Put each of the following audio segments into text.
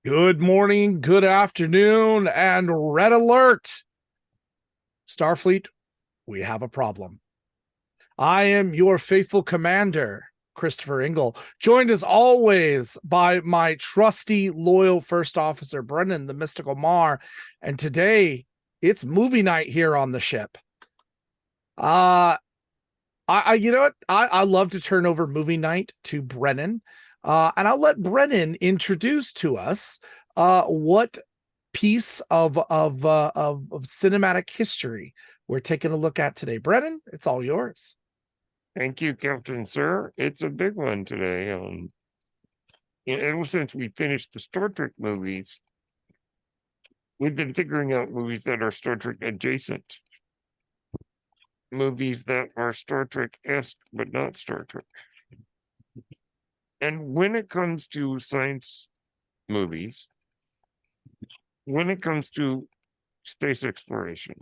Good morning, good afternoon, and red alert. Starfleet, we have a problem. I am your faithful commander, Christopher Ingle, joined as always by my trusty, loyal first officer, Brennan, the mystical Mar. And today, it's movie night here on the ship. Uh, you know what? I love to turn over movie night to Brennan. And I'll let Brennan introduce to us what piece of cinematic history we're taking a look at today. Brennan, it's all yours. Thank you, Captain Sir. It's a big one today. Ever since we finished the Star Trek movies, we've been figuring out movies that are Star Trek adjacent, movies that are Star Trek-esque but not Star Trek. And when it comes to science movies, when it comes to space exploration,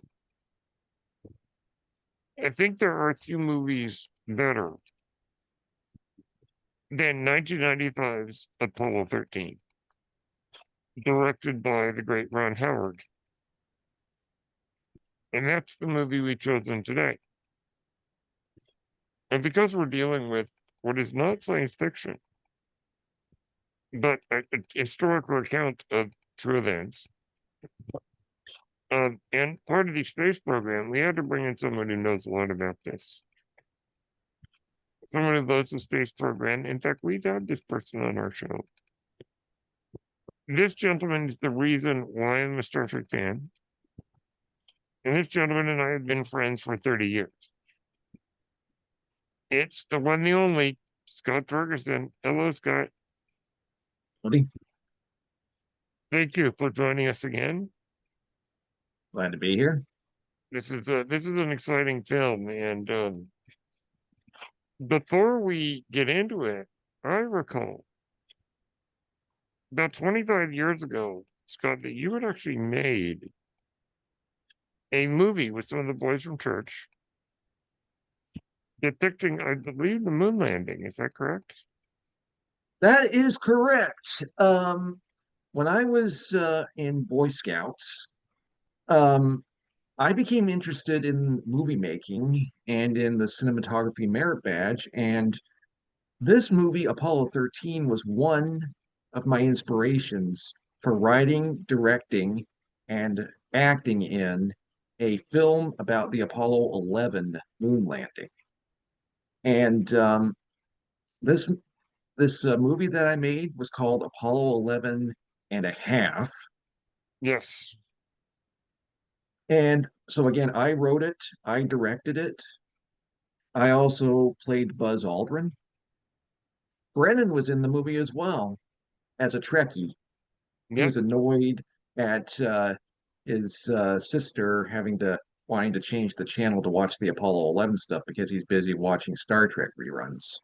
I think there are few movies better than 1995's Apollo 13, directed by the great Ron Howard. And that's the movie we've chosen today. And because we're dealing with what is not science fiction, but a historical account of true events, and part of the space program, we had to bring in someone who knows a lot about this. Someone who loves the space program. In fact, we've had this person on our show. This gentleman is the reason why I'm a Star Trek fan. And this gentleman and I have been friends for 30 years. It's the one, the only, Scott Ferguson. Hello, Scott. Buddy, Thank you for joining us again. glad to be here. This is an exciting film, and before we get into it, I recall about 25 years ago, Scott, that you had actually made a movie with some of the boys from church depicting, I believe, the moon landing. Is that correct? That is correct. When I was in Boy Scouts, um, I became interested in movie making and in the cinematography merit badge. And this movie, Apollo 13, was one of my inspirations for writing, directing, and acting in a film about the Apollo 11 moon landing. And this this movie that I made was called Apollo 11 and a half. Yes. And so again, I wrote it, I directed it. I also played Buzz Aldrin. Brennan was in the movie as well as a Trekkie. He Yep. was annoyed at his sister having to wanting to change the channel to watch the Apollo 11 stuff because he's busy watching Star Trek reruns.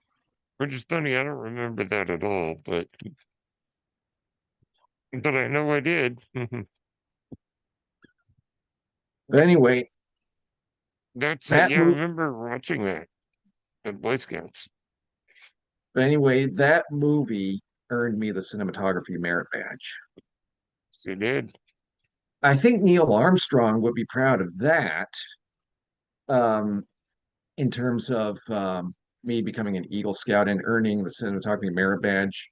Which is funny. I don't remember that at all, but I know I did. But anyway, That's that yeah. I movie remember watching that at Boy Scouts. But anyway, that movie earned me the cinematography merit badge. Yes, it did. I think Neil Armstrong would be proud of that, um, in terms of me becoming an Eagle Scout and earning the cinematography merit badge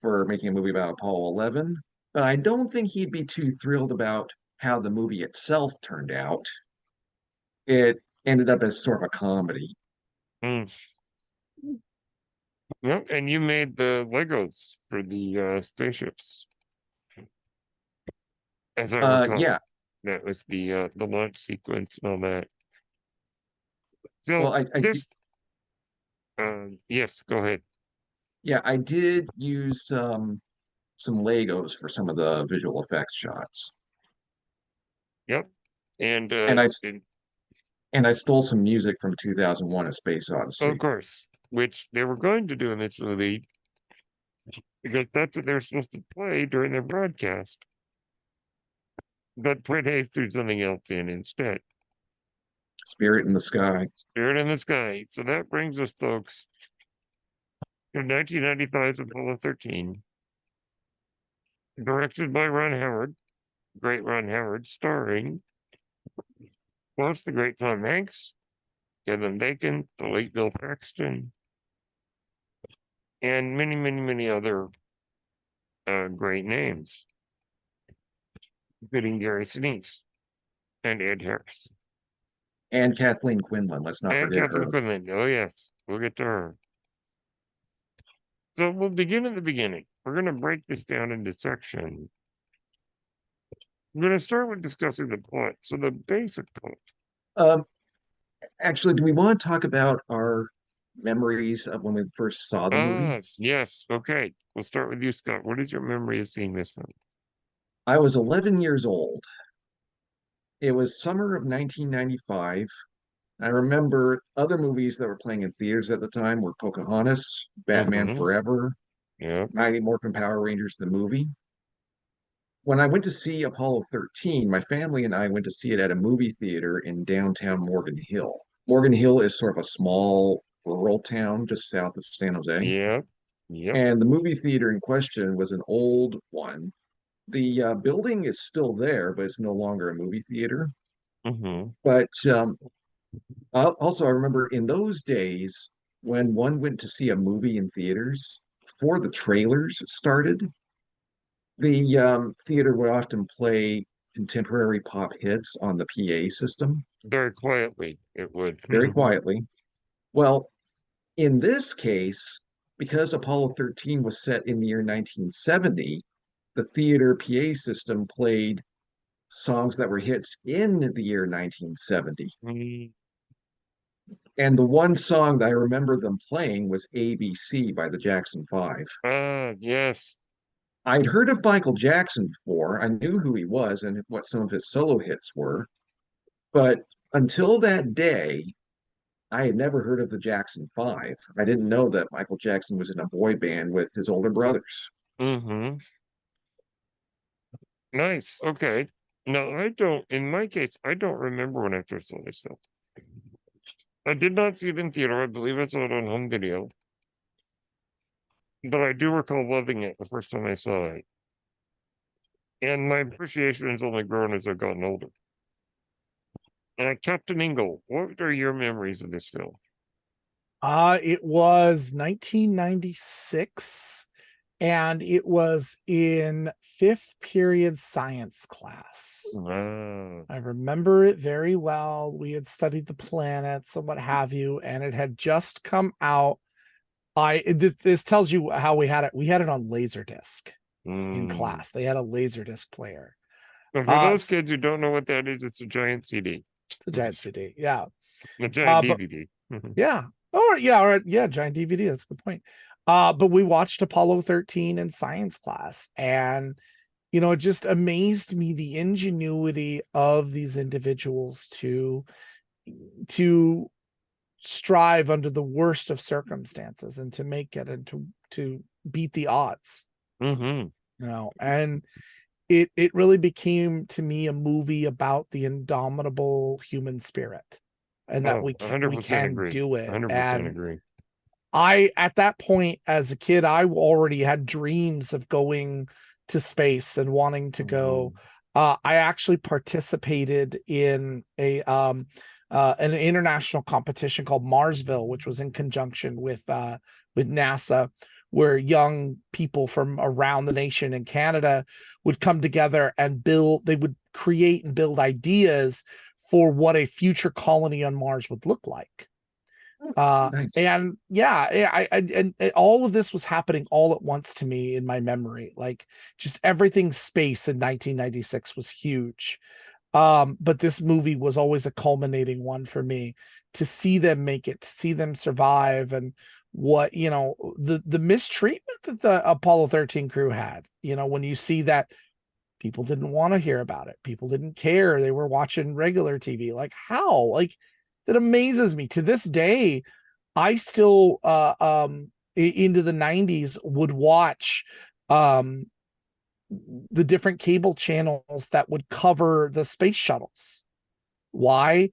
for making a movie about Apollo 11. But I don't think he'd be too thrilled about how the movie itself turned out. It ended up as sort of a comedy. Mm. Yep. And you made the Legos for the spaceships, as I Yeah. recall. That was the launch sequence and all that. Well, So I this, yes, go ahead. yeah, I did use some Legos for some of the visual effects shots. Yep. And And I stole some music from 2001: A Space of Odyssey. course, which they were going to do in this movie because that's what they're supposed to play during their broadcast. But Fred Hayes threw something else in instead. Spirit in the Sky. Spirit in the Sky. So that brings us, folks, to 1995's Apollo 13. directed by Ron Howard, great Ron Howard, starring, of course, the great Tom Hanks, Kevin Bacon, the late Bill Paxton, and many, many, many other great names, including Gary Sinise and Ed Harris. And Kathleen Quinlan, let's not And forget her. Catherine Quinlan. Oh, yes, we'll get to her. So we'll begin at the beginning. We're going to break this down into sections. I'm going to start with discussing the plot. So the basic plot. Um, Actually, do we want to talk about our memories of when we first saw the movie? Yes. Okay. We'll start with you, Scott. What is your memory of seeing this film? I was 11 years old. It was summer of 1995. I remember other movies that were playing in theaters at the time were Pocahontas, Batman Mm-hmm. Forever, Yeah. Mighty Morphin Power Rangers, the movie. When I went to see Apollo 13, my family and I went to see it at a movie theater in downtown Morgan Hill. Morgan Hill is sort of a small rural town just south of San Jose. Yep. Yep. And the movie theater in question was an old one. The building is still there, but it's no longer a movie theater. Mm-hmm. But also, I remember in those days when one went to see a movie in theaters, before the trailers started, the theater would often play contemporary pop hits on the PA system Very quietly, it would. very quietly. Well, in this case, because Apollo 13 was set in the year 1970, the theater PA system played songs that were hits in the year 1970. Mm. And the one song that I remember them playing was ABC by the Jackson Five. Yes. I'd heard of Michael Jackson before. I knew who he was and what some of his solo hits were. But until that day, I had never heard of the Jackson Five. I didn't know that Michael Jackson was in a boy band with his older brothers. Mm-hmm. Nice. Okay. No, I don't. In my case, I don't remember when I first saw this film. I did not see it in theater. I believe I saw it on home video. But I do recall loving it the first time I saw it. And my appreciation has only grown as I've gotten older. Captain Ingle, what are your memories of this film? It was 1996, and it was in fifth period science class. I remember it very well. We had studied the planets and what have you, and it had just come out. This tells you how we had it. We had it on Laserdisc in class. They had a Laserdisc player. But for those kids who don't know what that is, it's a giant CD. It's a giant CD, yeah. A giant DVD. Yeah. Oh, yeah. All right. Yeah. Giant DVD. That's a good point. But we watched Apollo 13 in science class, and it just amazed me the ingenuity of these individuals to strive under the worst of circumstances and to make it and to beat the odds. Mm-hmm. And it really became to me a movie about the indomitable human spirit, and that we can agree. do it. 100% agree. I, at that point as a kid, I already had dreams of going to space and wanting to go. I actually participated in an international competition called Marsville, which was in conjunction with NASA, where young people from around the nation in Canada would come together and they would create and build ideas for what a future colony on Mars would look like. Nice. And yeah, and all of this was happening all at once to me in my memory. Like, just everything space in 1996 was huge. But this movie was always a culminating one for me, to see them make it, to see them survive, and what, the mistreatment that the Apollo 13 crew had, when you see that people didn't want to hear about it, people didn't care, they were watching regular TV. Like, how? Like, that amazes me to this day. I still into the 90s would watch the different cable channels that would cover the space shuttles. Why?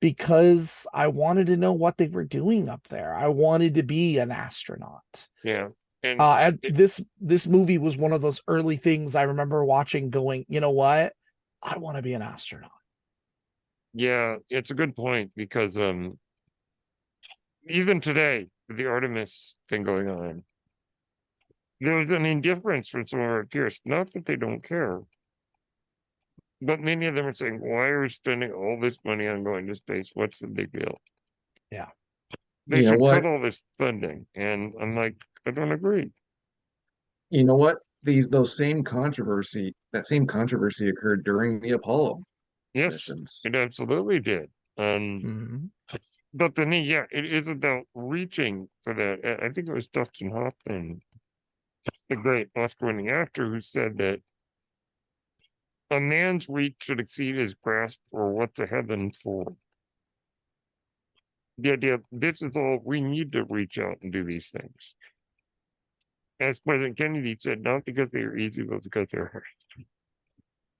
Because I wanted to know what they were doing up there. I wanted to be an astronaut. Yeah. And it, this movie was one of those early things I remember watching, going, you know what? I want to be an astronaut. yeah, it's a good point because even today, with the Artemis thing going on, there's an indifference from some of our peers. Not that they don't care, but many of them are saying, "Why are we spending all this money on going to space? What's the big deal?" Yeah. They You know should cut what? all this funding. And I'm like, I don't agree. You know what? That same controversy occurred during the Apollo Yes, missions. it absolutely did. Mhm. But to me, yeah, it is about reaching for that. I think it was Dustin Hoffman, the great Oscar-winning actor, who said that a man's reach should exceed his grasp for what's ahead and forward. The idea of this is all we need to reach out and do these things. As President Kennedy said, not because they are easy, but because they're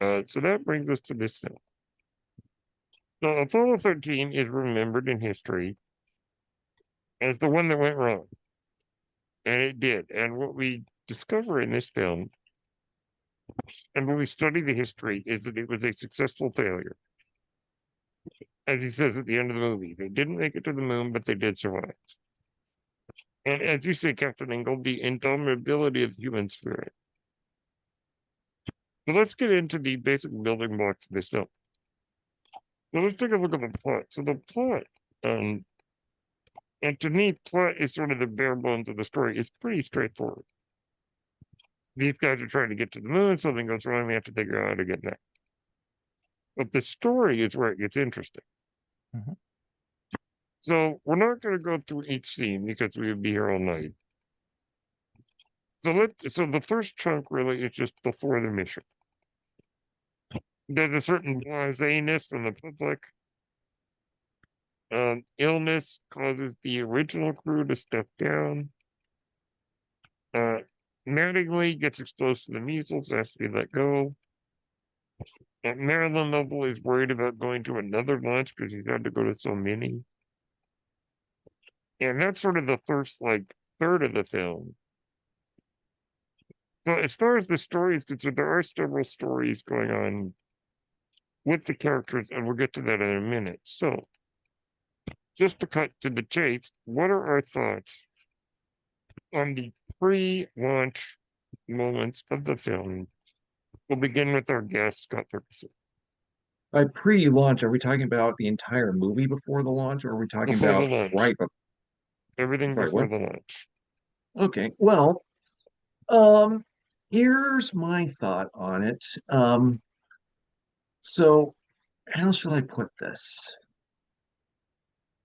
hard. So that brings us to this film. So Apollo 13 is remembered in history as the one that went wrong. And it did. And what we discover in this film, and when we study the history, is that it was a successful failure. As he says at the end of the movie, they didn't make it to the moon, but they did survive. And as you say, Captain Ingle, the indomitability of the human spirit. So let's get into the basic building blocks of this film. So let's take a look at the plot. So the plot, um, and to me, plot is sort of the bare bones of the story. It's pretty straightforward. These guys are trying to get to the moon, something goes wrong, they have to figure out how to get there. But the story is where it gets interesting. Mhm. So we're not going to go through each scene because we would be here all night. So the first chunk really is just before the mission. There's a certain blaseness from the public. Illness causes the original crew to step down. Uh, Mattingly gets exposed to the measles, has to be let go. Marilyn Noble is worried about going to another launch because he's had to go to so many. And that's sort of the first like third of the film. So as far as the story is concerned, there are several stories going on with the characters, and we'll get to that in a minute. So just to cut to the chase, what are our thoughts on the pre-launch moments of the film? We'll begin with our guest, Scott Ferguson. By pre-launch, are we talking about the entire movie before the launch, or are we talking Before the about launch, everything right before what? the launch. Okay, well, um, here's my thought on it. So how shall I put this?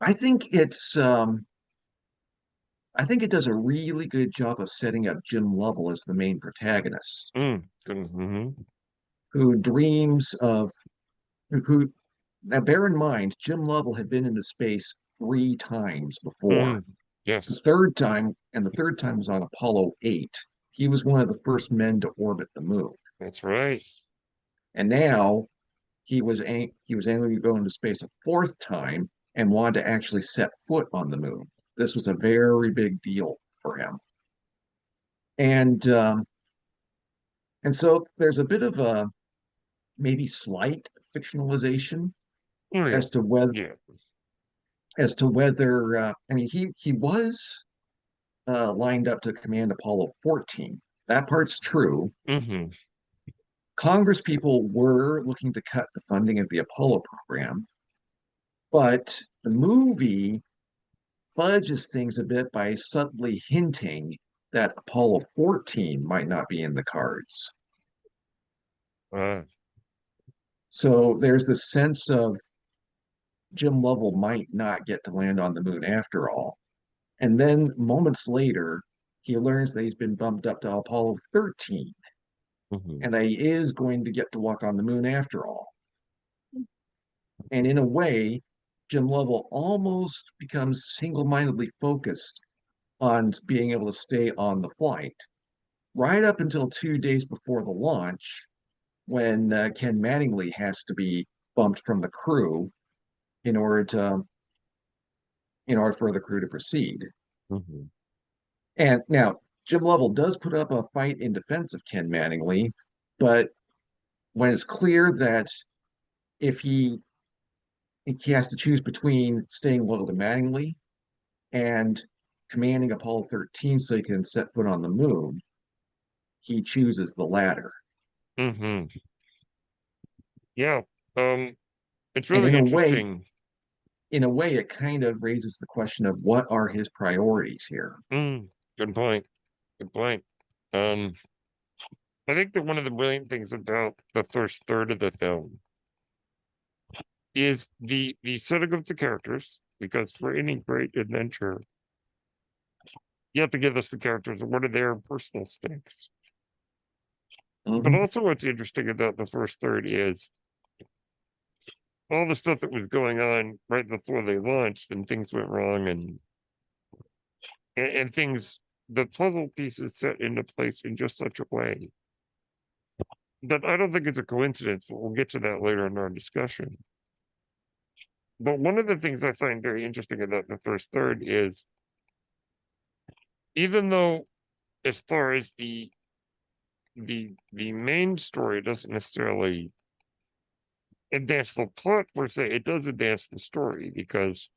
I think I think it does a really good job of setting up Jim Lovell as the main protagonist, Mm-hmm. who dreams of who now bear in mind Jim Lovell had been into space 3 times before. Mm. Yes, The third time was on Apollo 8. He was one of the first men to orbit the moon. that's right. And now he was angry to go into space a fourth time and wanted to actually set foot on the moon. This was a very big deal for him. And um, and so there's a bit of a maybe slight fictionalization Oh yeah, as to whether yeah. I mean he was lined up to command Apollo 14. That part's true. Mm-hmm. Congress people were looking to cut the funding of the Apollo program, but the movie fudges things a bit by subtly hinting that Apollo 14 might not be in the cards. Uh, So there's this sense of Jim Lovell might not get to land on the moon after all. And then moments later, he learns that he's been bumped up to Apollo 13 mm-hmm. and that he is going to get to walk on the moon after all. And in a way, Jim Lovell almost becomes single-mindedly focused on being able to stay on the flight right up until 2 days before the launch, when Ken Mattingly has to be bumped from the crew in order to in order for the crew to proceed. Mm-hmm. And now Jim Lovell does put up a fight in defense of Ken Mattingly, but when it's clear that if he has to choose between staying loyal to Mattingly and commanding Apollo 13 so he can set foot on the moon, he chooses the latter. Mm-hmm. Yeah. It's And really interesting. in a way, it kind of raises the question of what are his priorities here. Good point. Good point. Um, I think that one of the brilliant things about the first third of the film is the setting of the characters, because for any great adventure, you have to give us the characters and what are their personal stakes. But Mhm. also what's interesting about the first third is all the stuff that was going on right before they launched and things went wrong and things the puzzle pieces set into place in just such a way. But I don't think it's a coincidence, but we'll get to that later in our discussion. But one of the things I find very interesting about the first third is even though as far as the main story doesn't necessarily advance the plot per se, it does advance the story because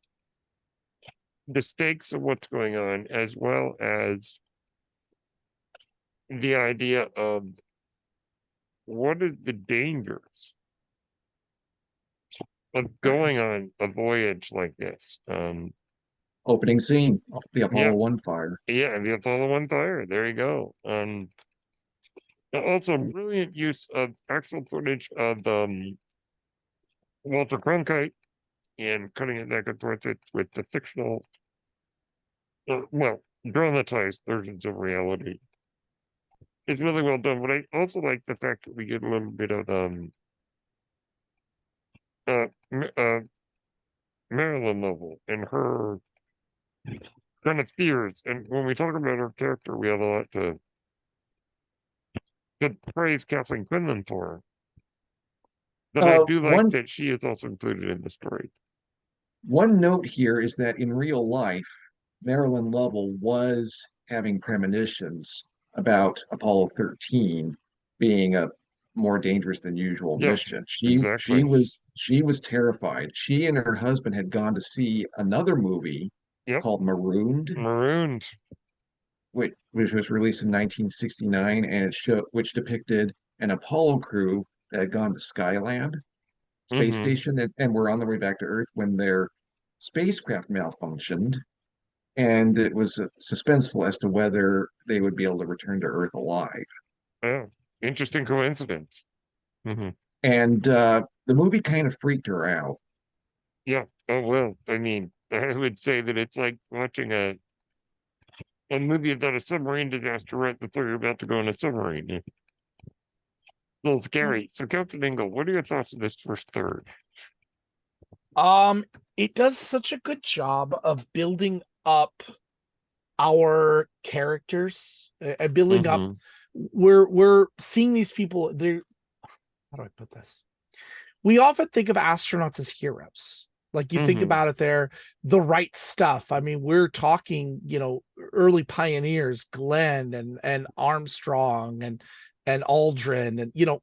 the stakes of what's going on, as well as the idea of what are the dangers of going on a voyage like this. Opening scene, the Yeah, Apollo 1 fire. yeah, the Apollo 1 fire. There you go. Also brilliant use of actual footage of Walter Cronkite and cutting it back and forth with the fictional, well, dramatized versions of reality. It's really well done, but I also like the fact that we get a little bit of uh, Marilyn Noble and her kind of fears. And when we talk about her character, we have a lot to praise Kathleen Quinlan for. But I do like One that she is also included in the story. one note here is that in real life, Marilyn Lovell was having premonitions about Apollo 13 being a more dangerous than usual Yeah, mission. exactly. She was terrified. She and her husband had gone to see another movie Yep, called Marooned, marooned. which was released in 1969, and which depicted an Apollo crew that had gone to Skylab space Mm-hmm. station and were on their way back to Earth when their spacecraft malfunctioned, and it was suspenseful as to whether they would be able to return to Earth alive. Yeah, interesting coincidence. Mm-hmm. And the movie kind of freaked her out. Yeah. Oh well. I mean, I would say that it's like watching a movie about a submarine disaster right before you're about to go on a submarine. A little scary. So, Captain Ingle, what are your thoughts on this first third? Um, it does such a good job of building up our characters, building up. Mm-hmm. We're seeing these people. They're How do I put this? We often think of astronauts as heroes. Like you think Mm-hmm. about it, they're the right stuff. I mean, we're talking, early pioneers, Glenn and Armstrong and Aldrin, and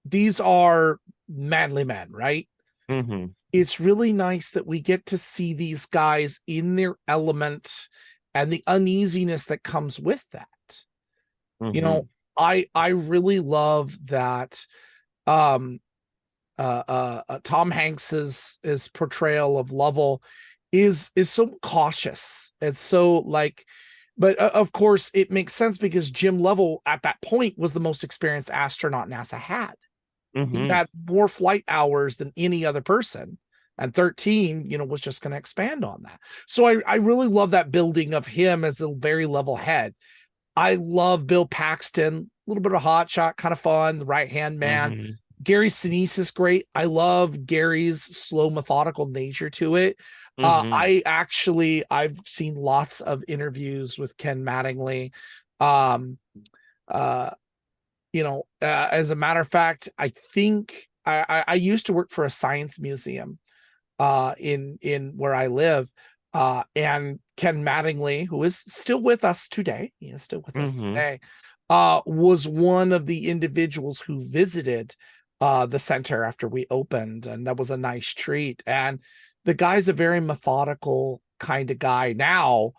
these are manly men, right? Mm-hmm. It's really nice that we get to see these guys in their element and the uneasiness that comes with that. You Mm-hmm. know, I really love that um Tom Hanks's his portrayal of Lovell is so cautious. It's so like, but of course it makes sense because Jim Lovell at that point was the most experienced astronaut NASA had. He Mm-hmm. had more flight hours than any other person. And 13, was just going to expand on that. So I really love that building of him as a very level head. I love Bill Paxton, a little bit of hot shot, kind of fun, the right hand man. Mm-hmm. Gary Sinise is great. I love Gary's slow, methodical nature to it. Mm-hmm. I've seen lots of interviews with Ken Mattingly. Um, uh, as a matter of fact, I think I used to work for a science museum in where I live. And Ken Mattingly, who is still with us today, he is still with us Mhm. today, was one of the individuals who visited the center after we opened, and that was a nice treat. And the guy's a very methodical kind of guy. Now,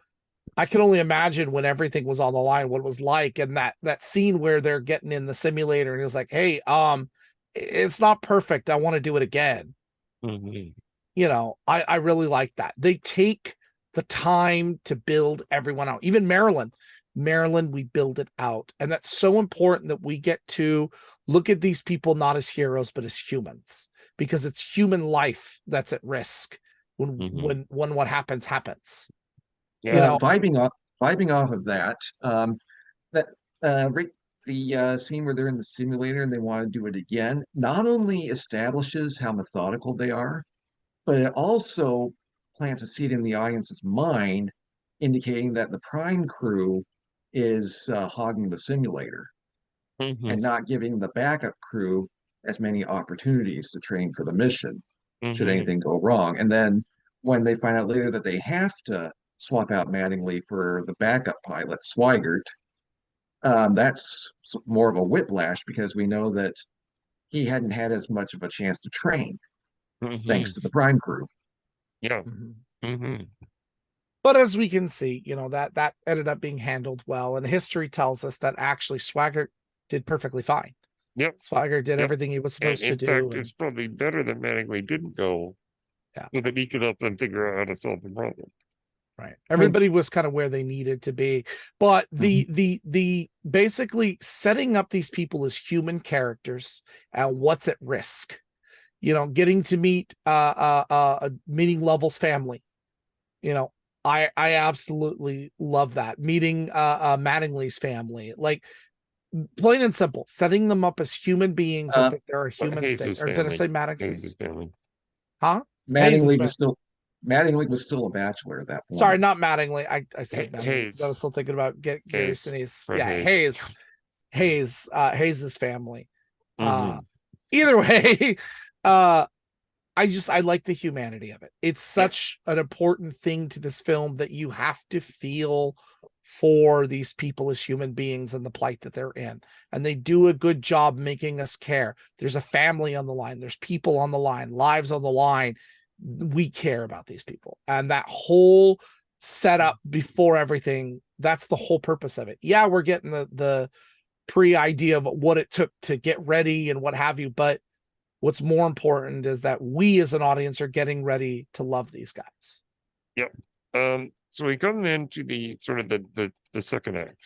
I can only imagine when everything was on the line, what it was like, and that scene where they're getting in the simulator, and he was like, "Hey, it's not perfect. I want to do it again." Mhm. You know, I really like that. They take the time to build everyone out. Even Maryland, we build it out. And that's so important that we get to look at these people not as heroes, but as humans, because it's human life that's at risk when Mhm. what happens happens. You Yeah. know, Vibing off of that, that right, the scene where they're in the simulator and they want to do it again, not only establishes how methodical they are, but it also plants a seed in the audience's mind, indicating that the prime crew is hogging the simulator Mhm. and not giving the backup crew as many opportunities to train for the mission should Mhm. anything go wrong. And then when they find out later that they have to swap out Mattingly for the backup pilot, Swigert, that's more of a whiplash because we know that he hadn't had as much of a chance to train thanks Mhm. to the prime crew. Yeah. mhm. Mhm. But as we can see, you know, that ended up being handled well. And history tells us that actually Swagger did perfectly fine. Yep. Swagger did Yep. everything he was And supposed to in do. fact, And it's probably better that Mattingly didn't go yeah, so that he could help them figure out how to solve the problem. right. I mean, Everybody was kind of where they needed to be. But mhm. the basically setting up these people as human characters and what's at risk. You know, getting to meet meeting Lovell's family. You know, I absolutely love that. Meeting Mattingly's family. Like, plain and simple, setting them up as human beings and uh, that there are But humans there. Hayes' Or did I family. say Maddox's? Hayes' family. Huh? Hayes' Mattingly was family. still Mattingly was still a bachelor at that Sorry, point. not Mattingly. I said Mattingly because I Hayes. was still thinking about Gary Hayes. Sinise. Fred Yeah, Hayes. Hayes's family. Uh, Mhm. either way, uh, I like the humanity of it. It's Yep. such an important thing to this film that you have to feel for these people as human beings and the plight that they're in. And they do a good job making us care. There's a family on the line, there's people on the line, lives on the line. We care about these people. And that whole setup before everything, that's the whole purpose of it. Yeah, we're getting the pre-idea of what it took to get ready and what have you, but what's more important is that we as an audience are getting ready to love these guys. Yep. So we come into the sort of the second act,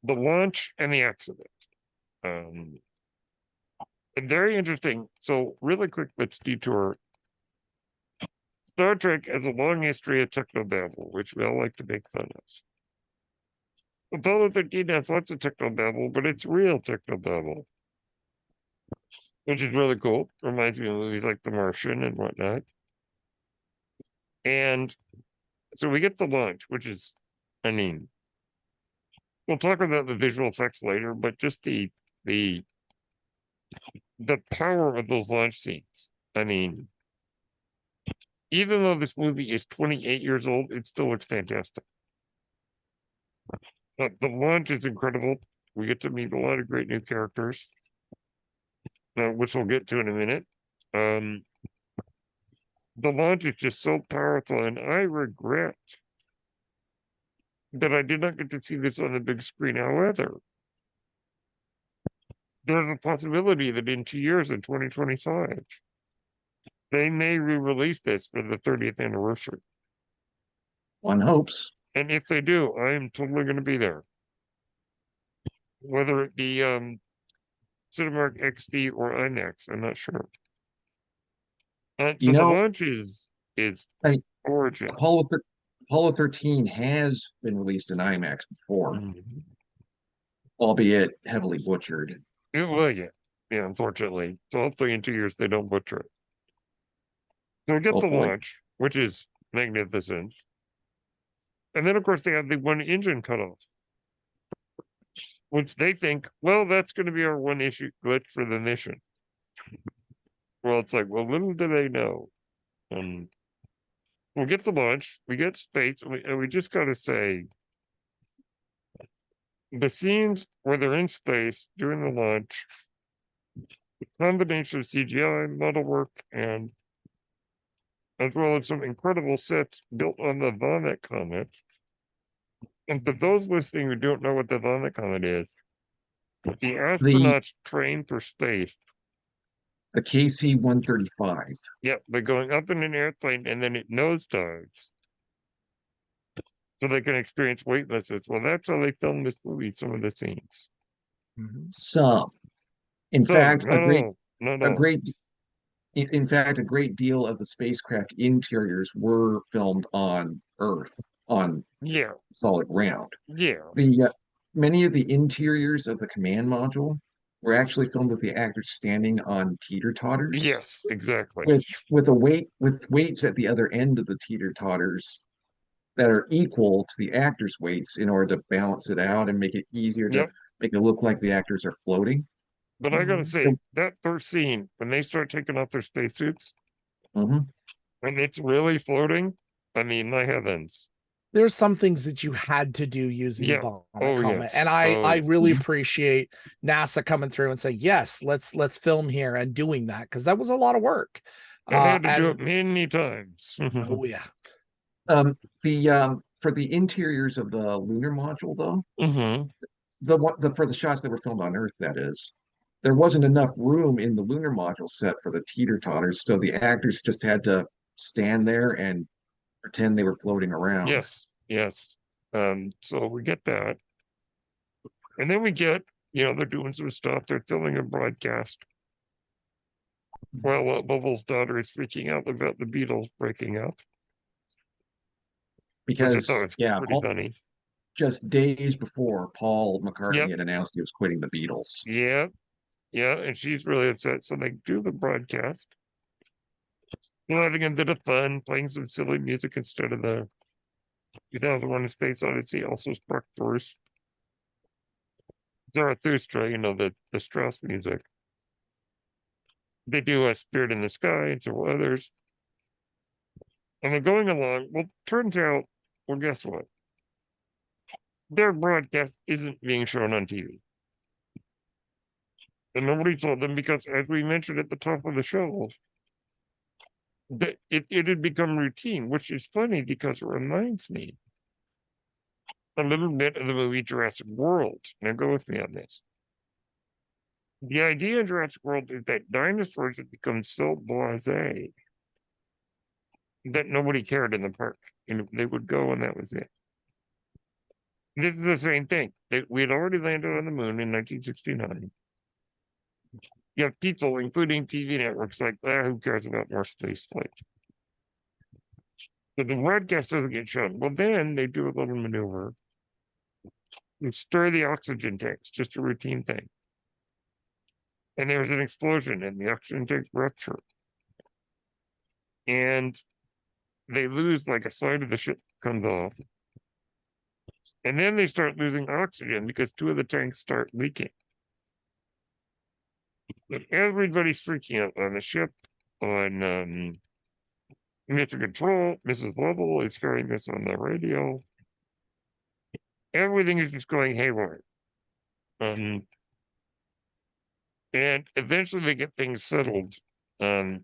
the launch and the accident. Um, and very interesting. So really quick, let's detour. Star Trek has a long history of technobabble, which we all like to make fun of. Apollo 13 has lots of technobabble, but it's real technobabble, which is really cool. Reminds me of movies like The Martian and whatnot. And so we get the launch, which is, I mean, we'll talk about the visual effects later, but just the the power of those launch scenes. I mean, even though this movie is 28 years old, it still looks fantastic. The launch is incredible. We get to meet a lot of great new characters, which we'll get to in a minute. Um, the launch is just so powerful, and I regret that I did not get to see this on the big screen. However, there's a possibility that in 2 years, in 2025, they may re-release this for the 30th anniversary. One hopes. And if they do, I am totally going to be there. Whether it be Cinemark XD or IMAX, I'm not sure. You So the know, launch is I mean, gorgeous. Apollo 13 has been released in IMAX before, Mhm. albeit heavily butchered. It will, yeah, unfortunately. So hopefully in 2 years they don't butcher it. So we get the Hopefully. launch, which is magnificent. And then, of course, they have the one engine cut off, which they think, well, that's going to be our one issue glitch for the mission. Well, it's like, well, little do they know. And we'll get the launch, we get space, and we just got to say the scenes where they're in space during the launch, the combination of CGI, model work, and as well as some incredible sets built on the Vomit Comet. And for those listening who don't know what the Vomit Comet is, the The astronauts train for space. the KC-135. Yep, they're going up in an airplane and then it nosedives. So they can experience weightlessness. Well, that's how they filmed this movie, some of the scenes. Some, in Some, fact, not all, not a all. great, in fact, a great deal of the spacecraft interiors were filmed on Earth, on Yeah, solid ground. yeah, The many of the interiors of the command module were actually filmed with the actors standing on teeter-totters yes, exactly. with weights at the other end of the teeter-totters that are equal to the actors' weights in order to balance it out and make it easier to Yep. make it look like the actors are floating. But I gotta say, So, that first scene, when they start taking off their spacesuits, mhm. and it's really floating, I mean, my heavens. There's some things that you had to do using Yeah. Vomit Oh, Comet. yes. And I Oh, really appreciate NASA coming through and saying, yes, let's film here and doing that, because that was a lot of work. I had to do And it many times. oh yeah. The for the interiors of the lunar module, though, Hmm. for the shots that were filmed on Earth, that is, there wasn't enough room in the lunar module set for the teeter-totters, so the actors just had to stand there and pretend they were floating around. Yes, yes. So we get that. And then we get, they're doing some stuff. They're filming a broadcast while Bubbles' daughter is freaking out about the Beatles breaking up, which I thought Because was yeah, pretty funny. just days before, Paul Yep. McCartney had announced he was quitting the Beatles. Yeah. Yeah. And she's really upset. So they do the broadcast. They're having a bit of fun, playing some silly music instead of the 2001: A Space Odyssey, also struck first. Zarathustra, the Strauss music. They do a Spirit in the Sky and several others. And they're going along. Well, turns out, well, guess what? Their broadcast isn't being shown on TV. And nobody told them because, as we mentioned at the top of the show, that it had become routine, which is funny because it reminds me a little bit of the movie Jurassic World. Now, go with me on this. The idea in Jurassic World is that dinosaurs have become so blasé that nobody cared in the park. They would go and that was it. This is the same thing. We had already landed on the moon in 1969. You have people, including TV networks, like, who cares about more space flight? So the broadcast doesn't get shown. Well, then they do a little maneuver and stir the oxygen tanks, just a routine thing. And there's an explosion and the oxygen tanks rupture. And they lose, like, a side of the ship comes off. And then they start losing oxygen because two of the tanks start leaking. But everybody's freaking out on the ship, on Mr. Control, Mrs. Lovell is hearing this on the radio. Everything is just going haywire. And eventually they get things settled. There's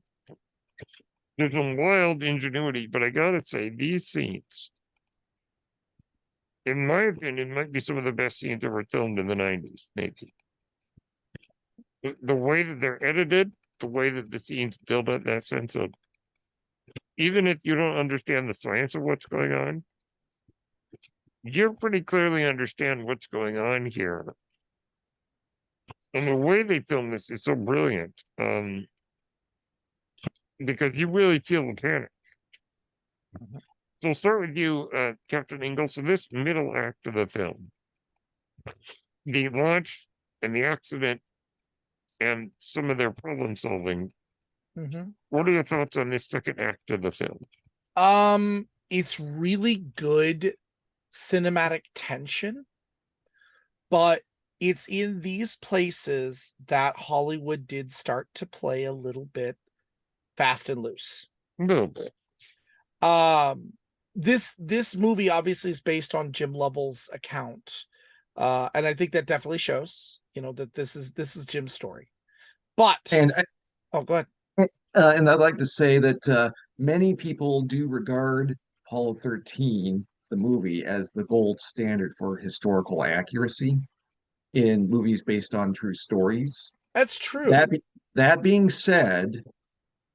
some wild ingenuity, but I gotta say, these scenes, in my opinion, might be some of the best scenes ever filmed in the 90s, maybe. The way that they're edited, the way that the scenes build up that sense of, even if you don't understand the science of what's going on, you pretty clearly understand what's going on here. And the way they film this is so brilliant, because you really feel the panic. So I'll start with you, Captain Ingle. So this middle act of the film, the launch and the accident and some of their problem solving. What are your thoughts on this second act of the film? It's really good cinematic tension, but it's in these places that Hollywood did start to play a little bit fast and loose. A little bit. This movie obviously is based on Jim Lovell's account. And I think that definitely shows, that this is Jim's story. But And oh, go ahead. and I'd like to say that many people do regard Apollo 13, the movie, as the gold standard for historical accuracy in movies based on true stories. That's true. That being said,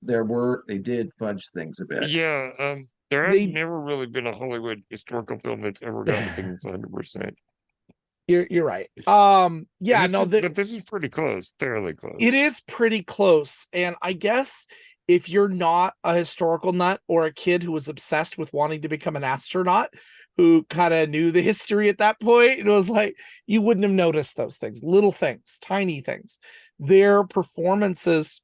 they did fudge things a bit. Yeah, there has They never really been a Hollywood historical film that's ever gotten things 100%. you're right. Yeah, no, But this is pretty close, fairly close. it is pretty close. And I guess if you're not a historical nut or a kid who was obsessed with wanting to become an astronaut, who kind of knew the history at that point, it was like you wouldn't have noticed those things, little things, tiny things. Their performances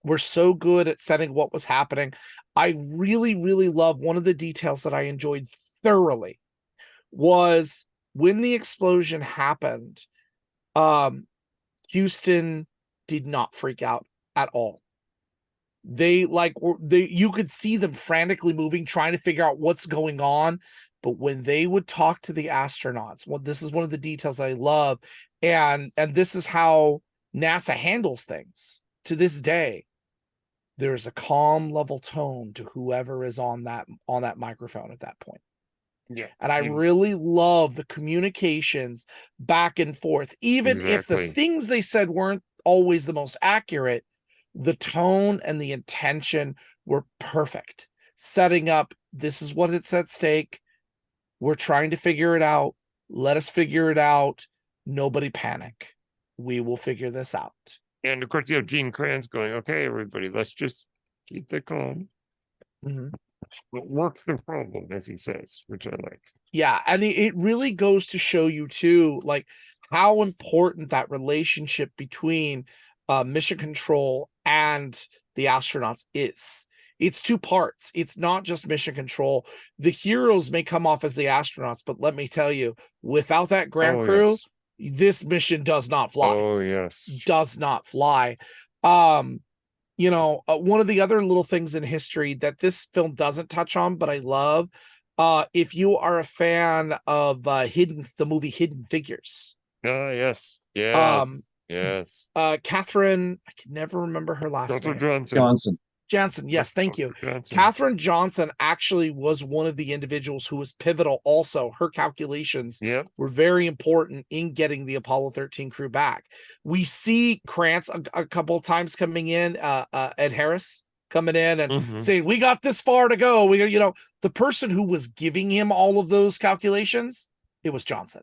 were so good at setting what was happening. I really, really love one of the details that I enjoyed thoroughly was when the explosion happened. Houston did not freak out at all. You could see them frantically moving, trying to figure out what's going on. But when they would talk to the astronauts, well, this is one of the details I love, and this is how NASA handles things to this day. There's a calm, level tone to whoever is on that microphone at that point. Yeah. And I really love the communications back and forth, even if the things they said weren't always the most accurate. The tone and the intention were perfect, setting up, this is what it's at stake. We're trying to figure it out. Let us figure it out. Nobody panic. We will figure this out. And of course, you have Gene Kranz going, okay, everybody, let's just keep it calm. Mm-hmm. But work the problem, as he says, which I like. Yeah, and it really goes to show you, too, like how important that relationship between mission control and the astronauts is. It's two parts. It's not just mission control. The heroes may come off as the astronauts, but let me tell you, without that ground crew, this mission does not fly. Oh, yes. Does not fly. One of the other little things in history that this film doesn't touch on, but I love, if you are a fan of the movie Hidden Figures. Yes. Catherine, I can never remember her last name. Johnson, yes, thank you. Katherine Johnson actually was one of the individuals who was pivotal also. Her calculations were very important in getting the Apollo 13 crew back. We see Krantz a couple of times coming in, Ed Harris coming in and saying, we got this far to go. The person who was giving him all of those calculations, it was Johnson.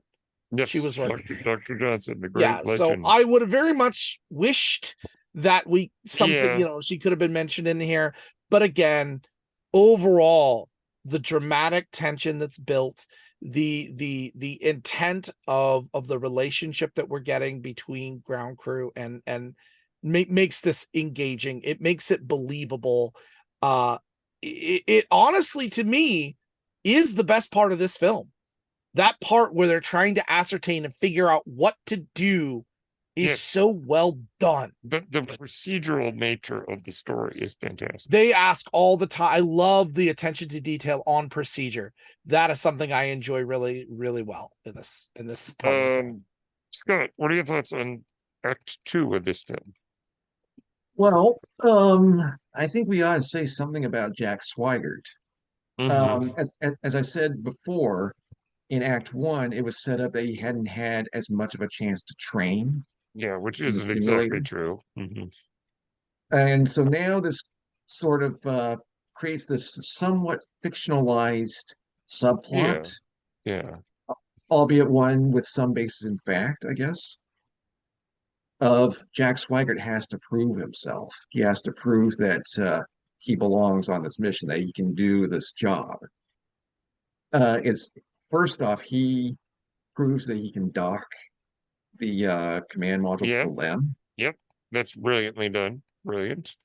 Yes, she was right. Dr. Johnson, the great legend. So I would have very much wished that she could have been mentioned in here. But again, overall, the dramatic tension that's built, the intent of the relationship that we're getting between ground crew and makes this engaging. It makes it believable. It honestly, to me, is the best part of this film. That part where they're trying to ascertain and figure out what to do is so well done. The procedural nature of the story is fantastic. They ask all the time. I love the attention to detail on procedure. That is something I enjoy really, really well in this Scott, what are your thoughts on Act 2 of this film? Well, I think we ought to say something about Jack Swigert. As I said before, in Act 1, it was set up that he hadn't had as much of a chance to train. Yeah, which isn't exactly true. And so now this sort of creates this somewhat fictionalized subplot. Yeah. Albeit one with some basis in fact, I guess, of Jack Swigert has to prove himself. He has to prove that he belongs on this mission, that he can do this job. First off, he proves that he can dock the command module to the LEM. Yep, that's brilliantly done. Brilliant.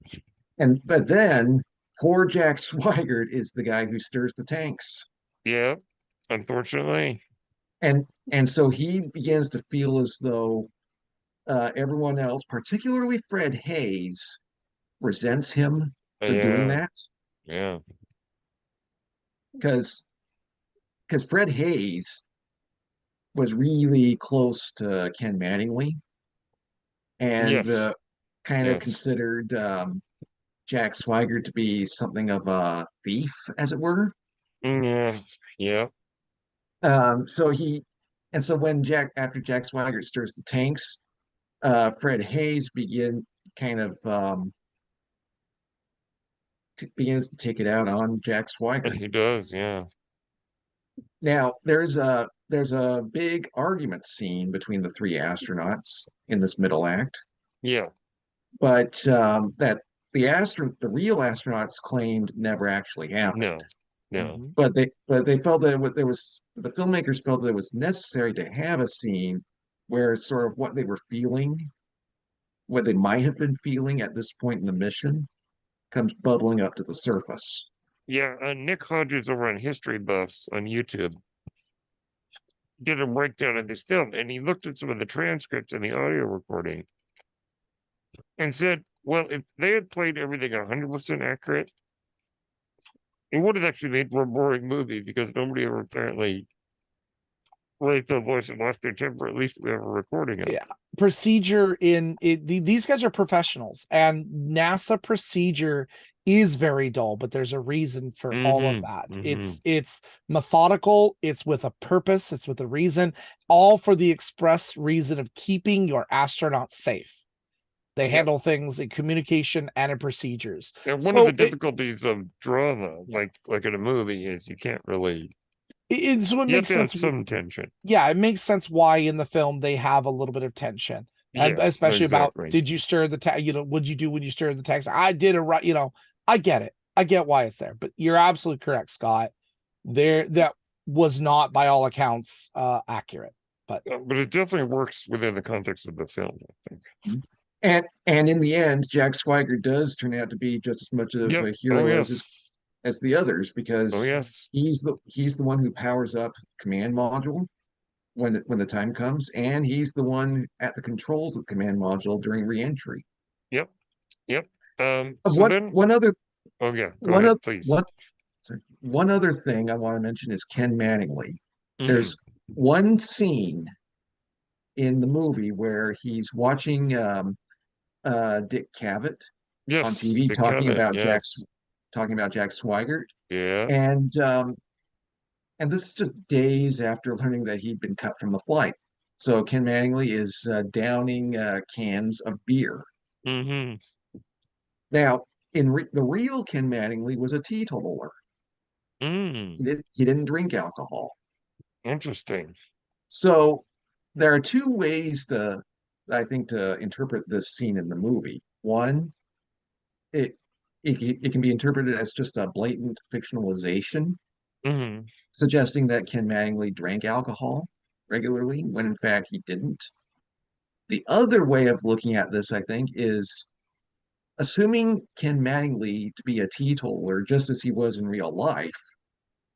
But then poor Jack Swigert is the guy who stirs the tanks. Yeah, unfortunately. And so he begins to feel as though everyone else, particularly Fred Hayes, resents him for doing that. Yeah. because Fred Hayes was really close to Ken Mattingly and Yes. kind of Yes. considered Jack Swigert to be something of a thief, as it were. Yeah. Yeah. So he, and so when after Jack Swigert stirs the tanks, Fred Hayes kind of begins to take it out on Jack Swigert. He does. Yeah. Now there's a big argument scene between the three astronauts in this middle act, Yeah. but that the real astronauts claimed never actually happened. No. No. Mhm. But they felt that the filmmakers felt that it was necessary to have a scene where sort of what they were feeling, what they might have been feeling at this point in the mission, comes bubbling up to the surface. Yeah. Nick Hodges over on History Buffs on YouTube did a breakdown of this film, and he looked at some of the transcripts and the audio recording and said, well, if they had played everything 100% accurate, it would have actually made for a boring movie because nobody ever apparently raised their voice and lost their temper, at least we have a recording of. Yeah, procedure these guys are professionals, and NASA procedure is very dull, but there's a reason for all of that. It's methodical, it's with a purpose, it's with a reason, all for the express reason of keeping your astronauts safe. They handle things in communication and in procedures. And one of the difficulties of drama, like in a movie, is you can't really. So it You have makes to have sense. some tension. Yeah, it makes sense why in the film they have a little bit of tension, and Yeah, especially about, exactly. did you stir the text? What'd you do when you stirred the text? I did it right. I get it. I get why it's there. But you're absolutely correct, Scott. That was not, by all accounts, accurate. But it definitely works within the context of the film, I think. And in the end, Jack Swigert does turn out to be just as much of a hero as the others, because he's the one who powers up the command module when the time comes, and he's the one at the controls of the command module during reentry. Yep. So one then, one other oh yeah, go one ahead, of please. one other thing I want to mention is Ken Mattingly. There's Mm-hmm. one scene in the movie where he's watching Dick Cavett on TV talking about Jack Swigert. Yeah. And this is just days after learning that he'd been cut from the flight. So Ken Mattingly is downing cans of beer. Mm-hmm. Now, the real Ken Mattingly was a teetotaler. Mm. He didn't drink alcohol. Interesting. So there are two ways I think, to interpret this scene in the movie. One, it can be interpreted as just a blatant fictionalization, Mm-hmm. suggesting that Ken Mattingly drank alcohol regularly when in fact he didn't. The other way of looking at this, I think, is assuming Ken Mattingly to be a teetotaler just as he was in real life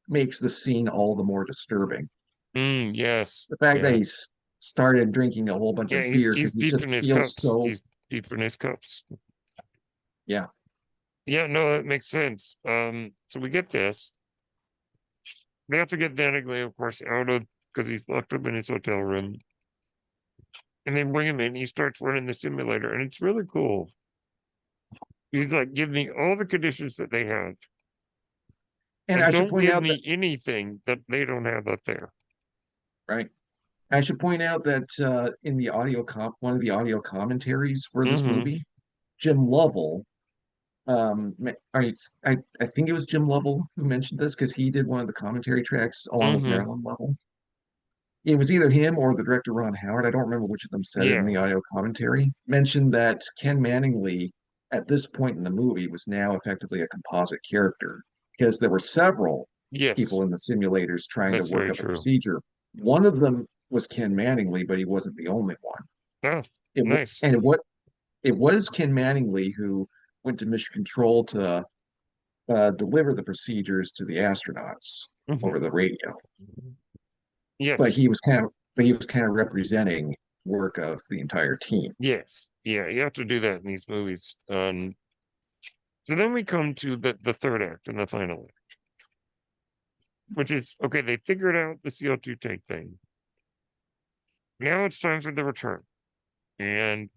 makes the scene all the more disturbing. Yes. The fact that he's started drinking a whole bunch of beer because he just feels so. He's deep in his cups. Yeah. Yeah, no, that makes sense. So we get this. They have to get Dannigley, of course, out of, because he's locked up in his hotel room. And they bring him in. He starts running the simulator, and it's really cool. He's like, give me all the conditions that they have. And I should don't point give out me that, anything that they don't have up there. right. I should point out that in the one of the audio commentaries for this movie, Jim Lovell, I think it was Jim Lovell who mentioned this because he did one of the commentary tracks along with Marilyn Lovell. It was either him or the director Ron Howard, I don't remember which of them said it in the audio commentary, mentioned that Ken Mattingly at this point in the movie was now effectively a composite character because there were several people in the simulators trying to work up a procedure. One of them was Ken Mattingly, but he wasn't the only one. Oh, nice. And it was Ken Mattingly who went to Mission Control to deliver the procedures to the astronauts over the radio. Yes. But he was kind of representing work of the entire team. Yes. Yeah, you have to do that in these movies. So then we come to the third act and the final act. which is okay. They figured out the CO2 tank thing. Now it's time for the return, and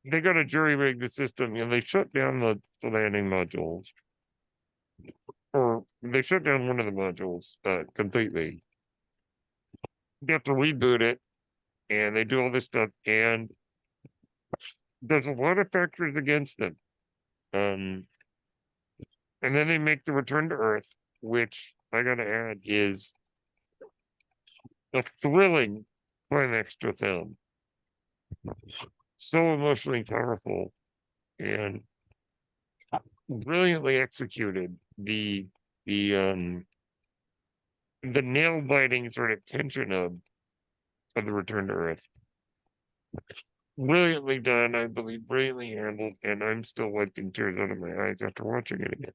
they got to jury rig the system. They shut down the landing modules, or they shut down one of the modules completely. They have to reboot it, and they do all this stuff, and there's a lot of factors against them. And then they make the return to Earth, which I gotta add is a thrilling climax to a film. So emotionally powerful and brilliantly executed. The nail biting sort of tension of the return to Earth. Brilliantly done, I believe, brilliantly handled, and I'm still wiping tears out of my eyes after watching it again.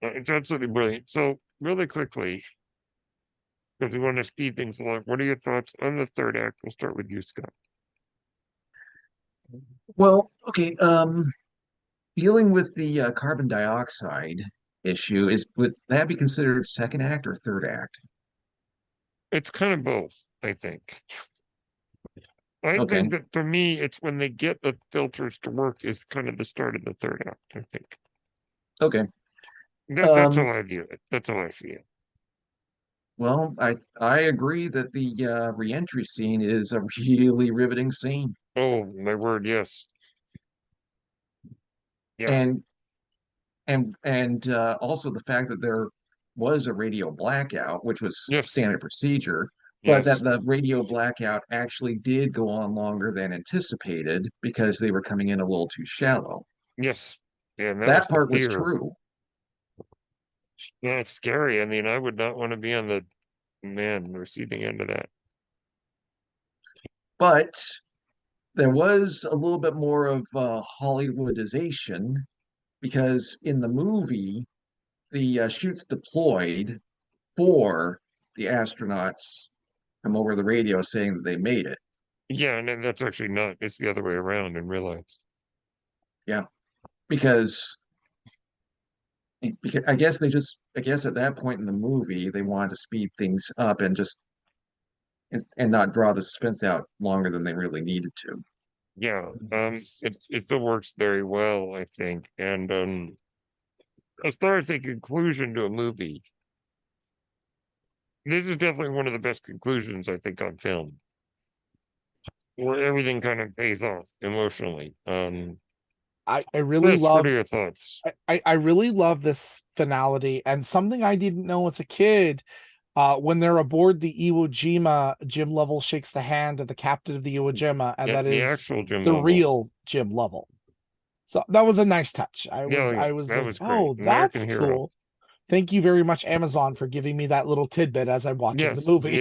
It's absolutely brilliant. So, really quickly, because we want to speed things along, what are your thoughts on the third act? We'll start with you, Scott. Well, okay. Dealing with the carbon dioxide issue, would that be considered second act or third act? It's kind of both, I think. I Okay. think that for me, it's when they get the filters to work is kind of the start of the third act, I think. Okay. That's how I view it. That's how I see it. Well, I agree that the reentry scene is a really riveting scene, Oh, my word, yes. Yeah, and also the fact that there was a radio blackout, which was yes, standard procedure, but that yes, the radio blackout actually did go on longer than anticipated because they were coming in a little too shallow. yes. Yeah, and that was That the part was fear. true, Yeah, it's scary. I mean, I would not want to be on the receiving end of that. but there was a little bit more of Hollywoodization because in the movie, the chutes deployed for the astronauts come over the radio saying that they made it. Yeah, and then that's actually not, it's the other way around in real life. Yeah, because I guess I guess at that point in the movie they wanted to speed things up and just and not draw the suspense out longer than they really needed to. Yeah, it still works very well, I think. And as far as a conclusion to a movie, this is definitely one of the best conclusions I think on film, where everything kind of pays off emotionally. I really Chris, what are love your thoughts? I really love this finality, and something I didn't know as a kid. When they're aboard the Iwo Jima, Jim Lovell shakes the hand of the captain of the Iwo Jima, and Yeah, that the is actual Jim the Lovell. real Jim Lovell. So that was a nice touch. Yeah, yeah, I was that like, was great. oh, that's American hero. cool. Thank you very much, Amazon, for giving me that little tidbit as I'm watching the Yes, movie.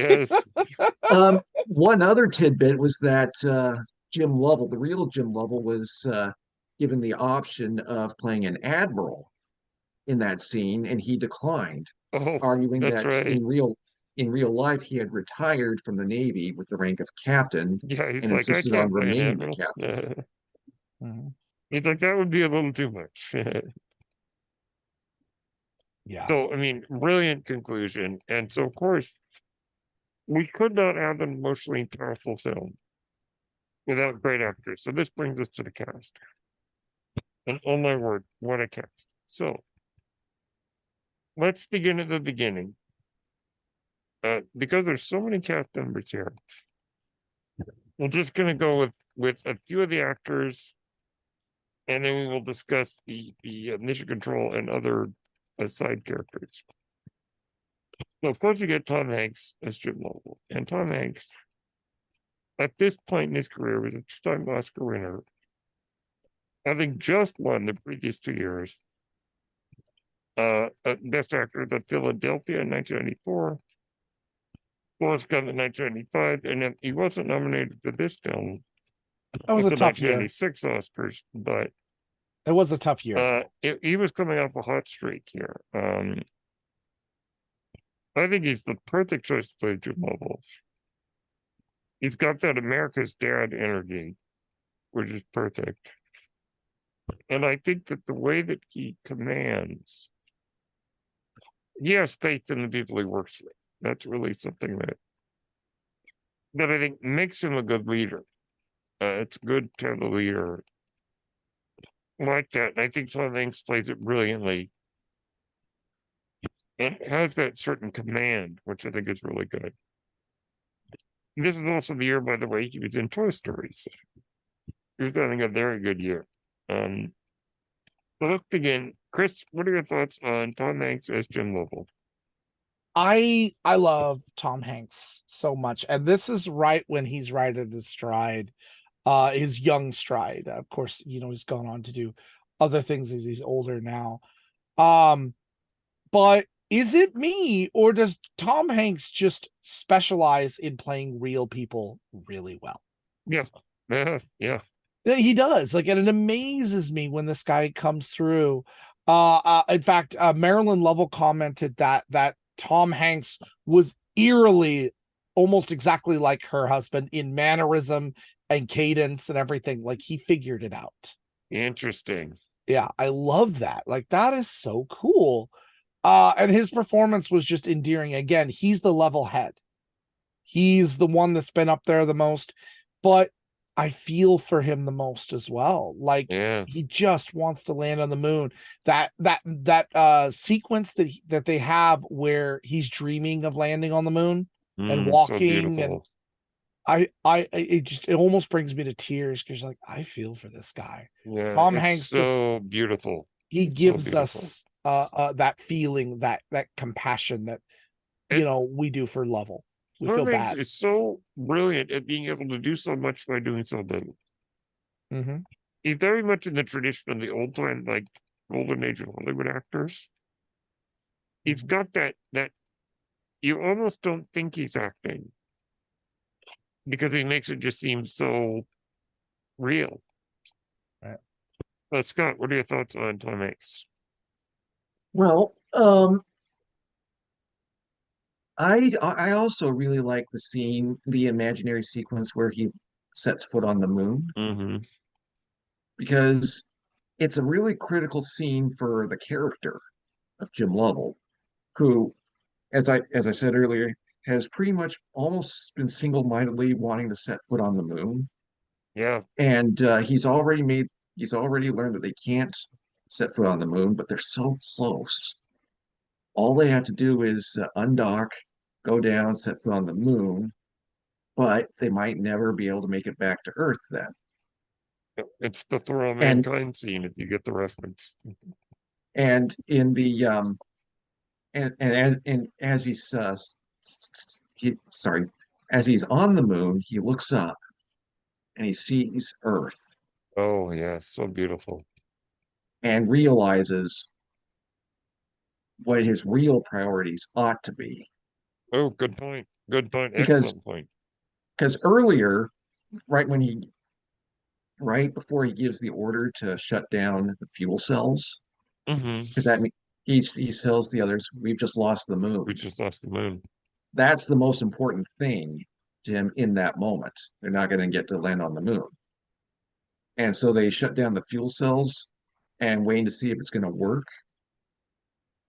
yes. One other tidbit was that Jim Lovell, the real Jim Lovell, was given the option of playing an admiral in that scene, and he declined, Oh, arguing that's that right. in real life he had retired from the Navy with the rank of captain Yeah, he's and like, I insisted on can't play an remaining a admiral. captain. Mhm. He's like, that would be a little too much. Yeah. So, I mean, brilliant conclusion. And so, of course, we could not have an emotionally powerful film without great actors. So this brings us to the cast. And oh my word, what a cast. So let's begin at the beginning. Because there's so many cast members here, we're just gonna go with a few of the actors, and then we will discuss the mission control and other side characters. So of course you get Tom Hanks as Jim Lovell. And Tom Hanks, at this point in his career, was a two-time Oscar winner, having just won the previous 2 years. Best Actor at Philadelphia in 1994, Forrest Gump in 1995, and then he wasn't nominated for this film That was at a the tough year. 1996 Oscars, but It was a tough year, though. he was coming off a hot streak here. I think he's the perfect choice to play Jim Lovell. He's got that America's Dad energy, which is perfect. And I think that the way that he commands he has faith in the people he works with. That's really something that I think makes him a good leader. It's good to have a leader like that. And I think Tom Hanks plays it brilliantly and has that certain command, which I think is really good. This is also the year, by the way, he was in Toy Stories. He was having a very good year. So let's begin. Chris, what are your thoughts on Tom Hanks as Jim Lovell? I love Tom Hanks so much, and this is right when he's right at his stride, his young stride. Of course, he's gone on to do other things as he's older now. But is it me, or does Tom Hanks just specialize in playing real people really well? Yeah, yeah. Yeah, he does. Like, and it amazes me when this guy comes through. In fact, Marilyn Lovell commented that Tom Hanks was eerily almost exactly like her husband in mannerism and cadence and everything. Like, he figured it out. Interesting. Yeah, I love that. Like, that is so cool. And his performance was just endearing. Again, he's the level head. He's the one that's been up there the most, but I feel for him the most as well. Like, Yeah. he just wants to land on the moon. That sequence that they have where he's dreaming of landing on the moon and So walking, and beautiful. it almost brings me to tears because, like, I feel for this guy. Yeah, Tom it's Hanks just so beautiful. he It's so gives beautiful. us that feeling, that compassion that we do for Lovell. We feel Tom Hanks bad. is so brilliant at being able to do so much by doing so little. Mm-hmm. He's very much in the tradition of the old time, like golden age of Hollywood actors. He's got that you almost don't think he's acting because he makes it just seem so real. Right. Scott, what are your thoughts on Tom Hanks? Well, I also really like the imaginary sequence where he sets foot on the moon, Mm-hmm. because it's a really critical scene for the character of Jim Lovell, who, as I said earlier, has pretty much almost been single-mindedly wanting to set foot on the moon, Yeah. and he's already learned that they can't set foot on the moon, but they're so close. All they have to do is undock, go down, set foot on the moon, but they might never be able to make it back to Earth then. It's the throw of And mankind scene, if you get the reference. and in the and as sorry, as he's on the moon, he looks up and he sees Earth Oh, yeah, so beautiful. and realizes what his real priorities ought to be. Oh, good point. Good point. Because Excellent point. earlier, right when he right before he gives the order to shut down the fuel cells, Mm-hmm. because that means he tells the others, "We've just lost the moon." We just lost the moon. That's the most important thing to him in that moment. They're not going to get to land on the moon. And so they shut down the fuel cells and waiting to see if it's going to work.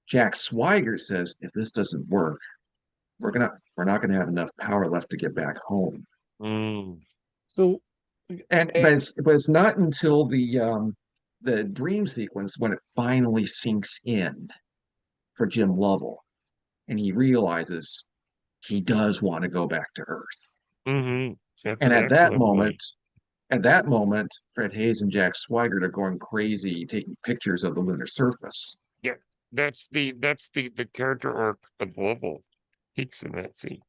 Jack Swigert says, if this doesn't work, we're not gonna have enough power left to get back home. Mm. So, And but it's not until the dream sequence when it finally sinks in for Jim Lovell, and he realizes he does want to go back to Earth. Mm-hmm. That's And an excellent point. at that moment, Fred Hayes and Jack Swigert are going crazy, taking pictures of the lunar surface. Yeah, that's the character arc of Lovell peaks in that scene.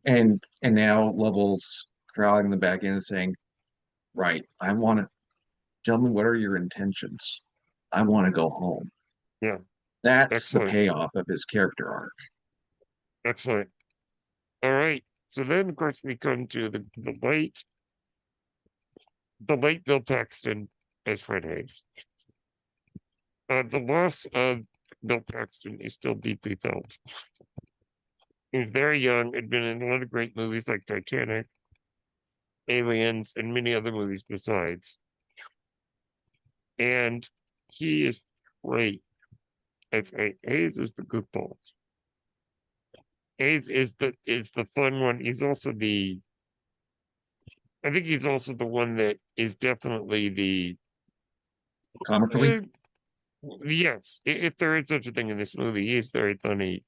And now Lovell's crowding the back end and saying, "Right, I want to, gentlemen, what are your intentions? I want to go home." Yeah, That's the excellent, payoff of his character arc. excellent. All right. So then, of course, we come to the late Bill Paxton as Fred Hayes. The loss of Bill Paxton is still deeply felt. He was very young, had been in a lot of great movies like Titanic, Aliens, and many other movies besides. And he is great It's Hayes is the goofball. Hayes is the fun one. He's also the I think he's also the one that is definitely the Comic eh, relief. yes, if there is such a thing in this movie, he is very funny.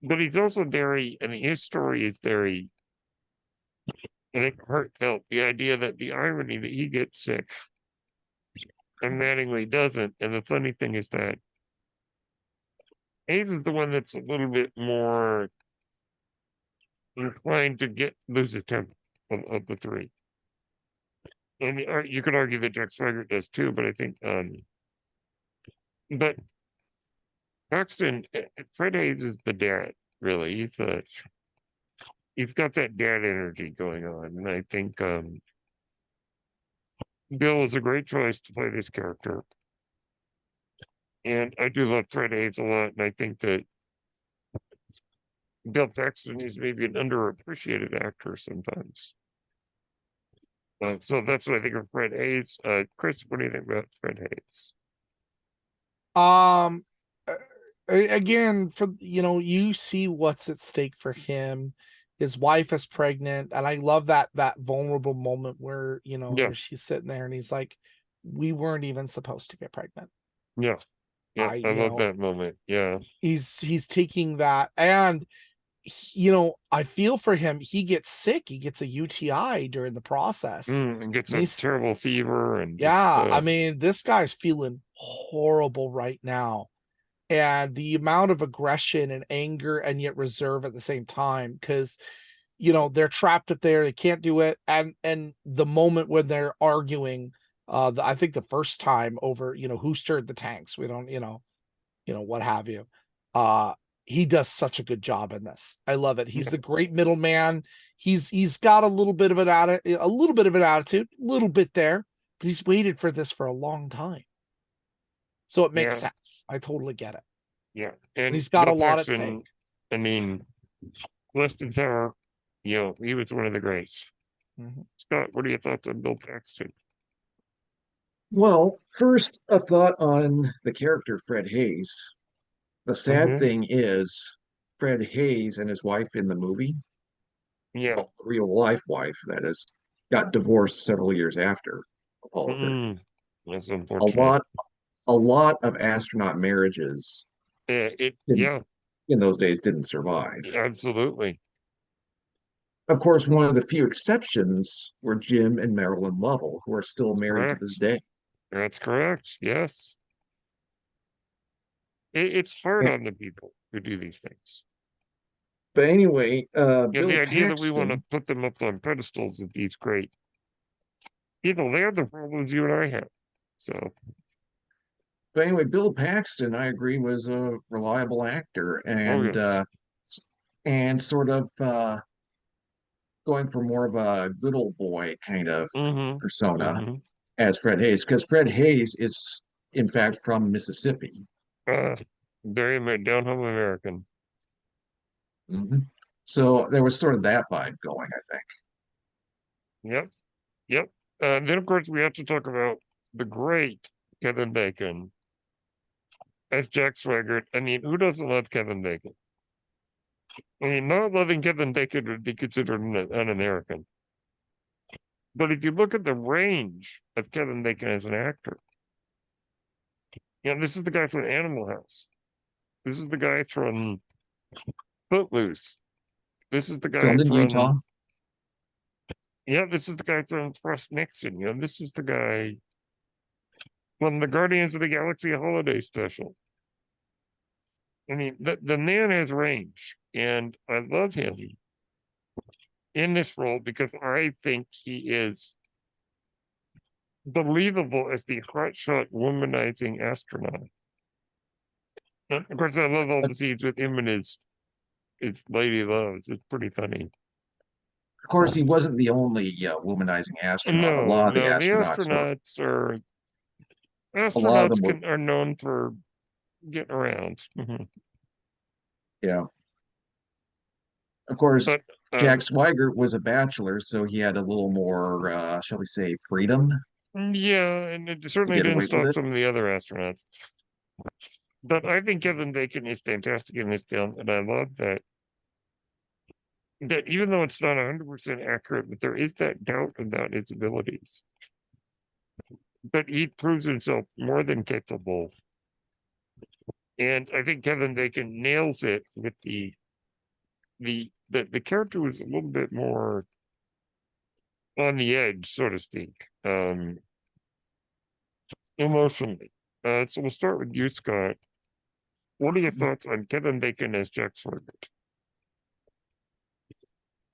But he's also very, I mean, his story is very, I think, heartfelt. The idea that the irony that he gets sick and Mattingly doesn't. And the funny thing is that Hayes is the one that's a little bit more inclined to lose a temper of the three. And you could argue that Jack Swigert does too, but I think, but Paxton, Fred Hayes is the dad, really. He's got that dad energy going on. And I think, Bill is a great choice to play this character. And I do love Fred Hayes a lot, and I think that Bill Paxton is maybe an underappreciated actor sometimes. So that's what I think of Fred Hayes. Chris, what do you think about Fred Hayes? Um, again, for you see what's at stake for him. His wife is pregnant, and I love that vulnerable moment where Yeah, where she's sitting there and he's like, "We weren't even supposed to get pregnant." yeah, yeah. I, I love that moment. Yeah, he's taking that, and I feel for him. He gets sick. He gets a UTI during the process. and gets And a he's terrible fever and just Yeah, I mean, this guy's feeling horrible right now. And the amount of aggression and anger and yet reserve at the same time, because they're trapped up there, they can't do it. And the moment when they're arguing, I think the first time over, who stirred the tanks, we don't, what have you. Uh he does such a good job in this. I love it. He's the great middleman. He's got a little bit of an attitude, a little bit there, but he's waited for this for a long time. So it makes yeah, sense. I totally get it. yeah. And And he's got a Bill lot at stake. Paxton, I mean, Weston Tower, he was one of the greats. Mhm. Scott, what are your thoughts on Bill Paxton? Well, first, a thought on the character Fred Hayes. The sad Mm-hmm. thing is, Fred Hayes and his wife in the movie, Yeah. well, real life wife, that is, got divorced several years after Apollo 13. That's A unfortunate. lot, a lot of astronaut marriages didn't, Yeah, in those days didn't survive. absolutely. Of course, one of the few exceptions were Jim and Marilyn Lovell, who are still married to this Correct. day. That's correct. Yes. It's hard And- on the people who do these things. But anyway, Yeah, Bill the idea that we want to Paxton, put them up on pedestals is these great people. They have the problems you and I have. So, Bill Paxton, I agree, was a reliable actor oh yes. and sort of going for more of a good old boy kind of Mm-hmm. persona Mm-hmm. as Fred Hayes, because Fred Hayes is in fact from Mississippi. Uh, very down home American. Mhm. So there was sort of that vibe going, I think. Yep. Yep. Then of course we have to talk about the great Kevin Bacon as Jack Swigert. I mean, who doesn't love Kevin Bacon? I mean, not loving Kevin Bacon would be considered un-American. But if you look at the range of Kevin Bacon as an actor, this is the guy from Animal House. This is the guy from Footloose. This is the guy Filmed in Utah. from this is the guy from Frost Nixon. This is the guy from the Guardians of the Galaxy Holiday Special. I mean, the man has range, and I love him in this role because I think he is believable as the hotshot womanizing astronaut. And of course, I love all the scenes with him and his lady loves. It's pretty funny. Of course, he wasn't the only womanizing astronaut. A No, lot of the no, the astronauts were. A lot of them astronauts were. are known for getting around. Mhm. Yeah. Of course, But Jack Swigert was a bachelor, so he had a little more, shall we say, freedom yeah, and it to certainly get didn't away with stop it. some of the other astronauts. But I think Kevin Bacon is fantastic in this film, and I love that even though it's not 100% accurate, but there is that doubt about his abilities. But he proves himself more than capable. And I think Kevin Bacon nails it with the character was a little bit more on the edge, so to speak, emotionally. So we'll start with you, Scott. What are your thoughts on Kevin Bacon as Jack Swigert?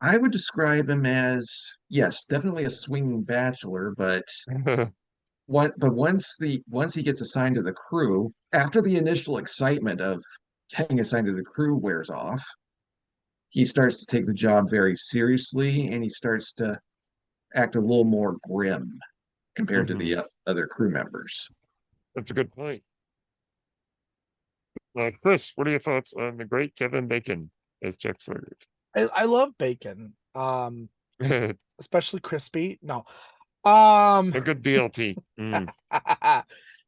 I would describe him as, yes, definitely a swinging bachelor, but once he gets assigned to the crew, after the initial excitement of getting assigned to the crew wears off, he starts to take the job very seriously and he starts to act a little more grim compared to the other crew members. That's a good point. Chris, what are your thoughts on the great Kevin Bacon as Jack Swigert? I love bacon, A especially crispy. No, um, good BLT.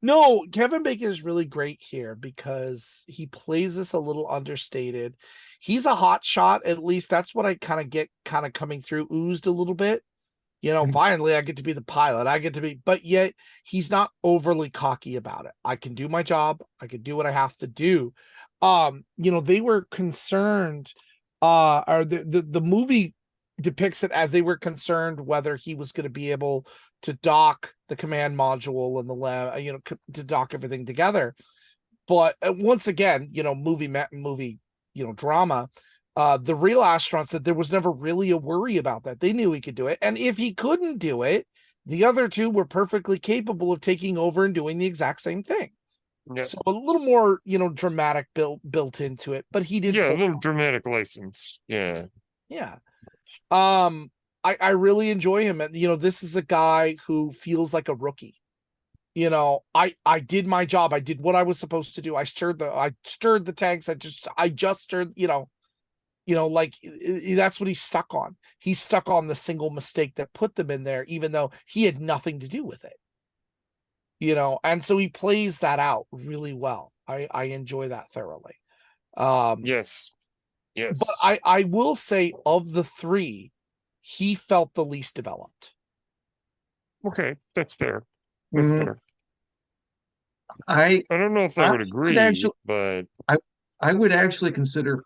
no, Kevin Bacon is really great here because he plays this a little understated. He's a hot shot, at least that's what I kind of get coming through, oozed a little bit. Finally I get to be the pilot. But yet he's not overly cocky about it. I can do my job. I can do what I have to do. They were concerned, or the movie depicts it as they were concerned whether he was going to be able to dock the command module and the lab, to dock everything together. But once again, movie, drama. The real astronaut said there was never really a worry about that. They knew he could do it. And if he couldn't do it, the other two were perfectly capable of taking over and doing the exact same thing. Yeah. So a little more, dramatic built into it, but he did. Yeah, a little dramatic license. Yeah. Yeah. I really enjoy him. And, this is a guy who feels like a rookie. I did my job. I did what I was supposed to do. I stirred the tanks. I just stirred, that's what he's stuck on. He's stuck on the single mistake that put them in there, even though he had nothing to do with it. And so he plays that out really well. I enjoy that thoroughly. Yes. But I will say, of the three, he felt the least developed. Okay, that's fair. That's Mhm. fair. I I don't know if I would agree, but I would actually consider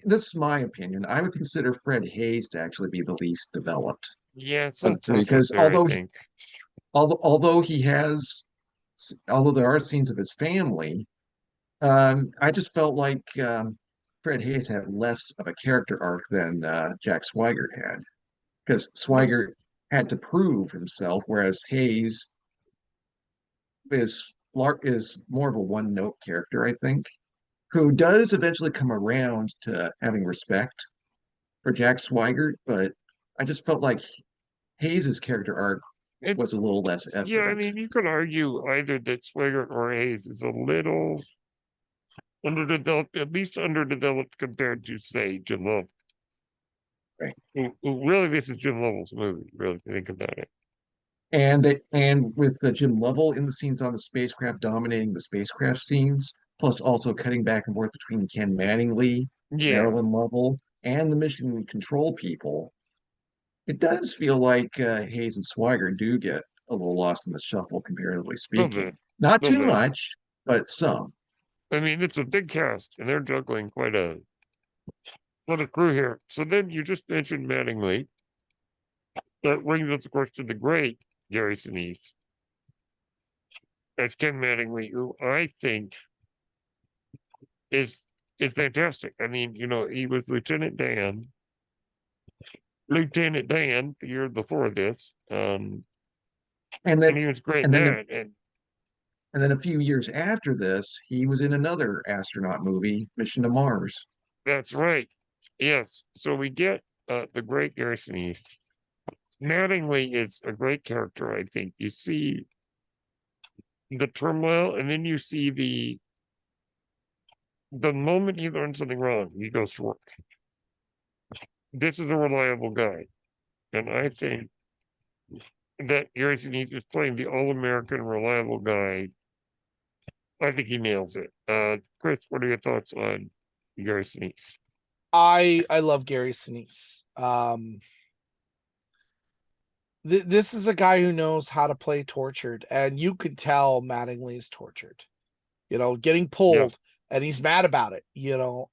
this is my opinion. I would consider Fred Hayes to actually be the least developed yeah, it's of the three, also because fair, I think. although there are scenes of his family, I just felt like Fred Hayes had less of a character arc than Jack Swigert had, because Swigert had to prove himself, whereas Hayes is more of a one-note character, I think, who does eventually come around to having respect for Jack Swigert, but I just felt like Hayes's character arc It, was a little less yeah, I evident. mean, you could argue either that Swigert or Hayes is a little underdeveloped, at least underdeveloped compared to, say, Jim Lovell. Right. Really, this is Jim Lovell's movie, really, if you think about it. And with Jim Lovell in the scenes on the spacecraft dominating the spacecraft scenes, plus also cutting back and forth between Ken Mattingly, Yeah, Marilyn Lovell, and the mission control people, it does feel like Hayes and Swigert do get a little lost in the shuffle, comparatively a little bit, speaking. Not little too bit. much, but some. I mean, it's a big cast, and they're juggling quite a crew here. So then you just mentioned Mattingly. That brings us, of course, to the great Gary Sinise as Ken Mattingly, who I think is fantastic. I mean, he was Lieutenant Dan the year before this, And and then he was great in and then that. and then a few years after this, he was in another astronaut movie, Mission to Mars. That's right. Yes. So we get the great Gary Sinise. Mattingly is a great character, I think. You see the turmoil, and then you see the moment he learns something wrong, he goes to work. This is a reliable guy. And I think that Gary Sinise is playing the all-American reliable guy I think he nails it. Chris, what are your thoughts on Gary Sinise? I love Gary Sinise. This is a guy who knows how to play tortured, and you could tell Mattingly is tortured. Getting Yeah. pulled, and he's mad about it.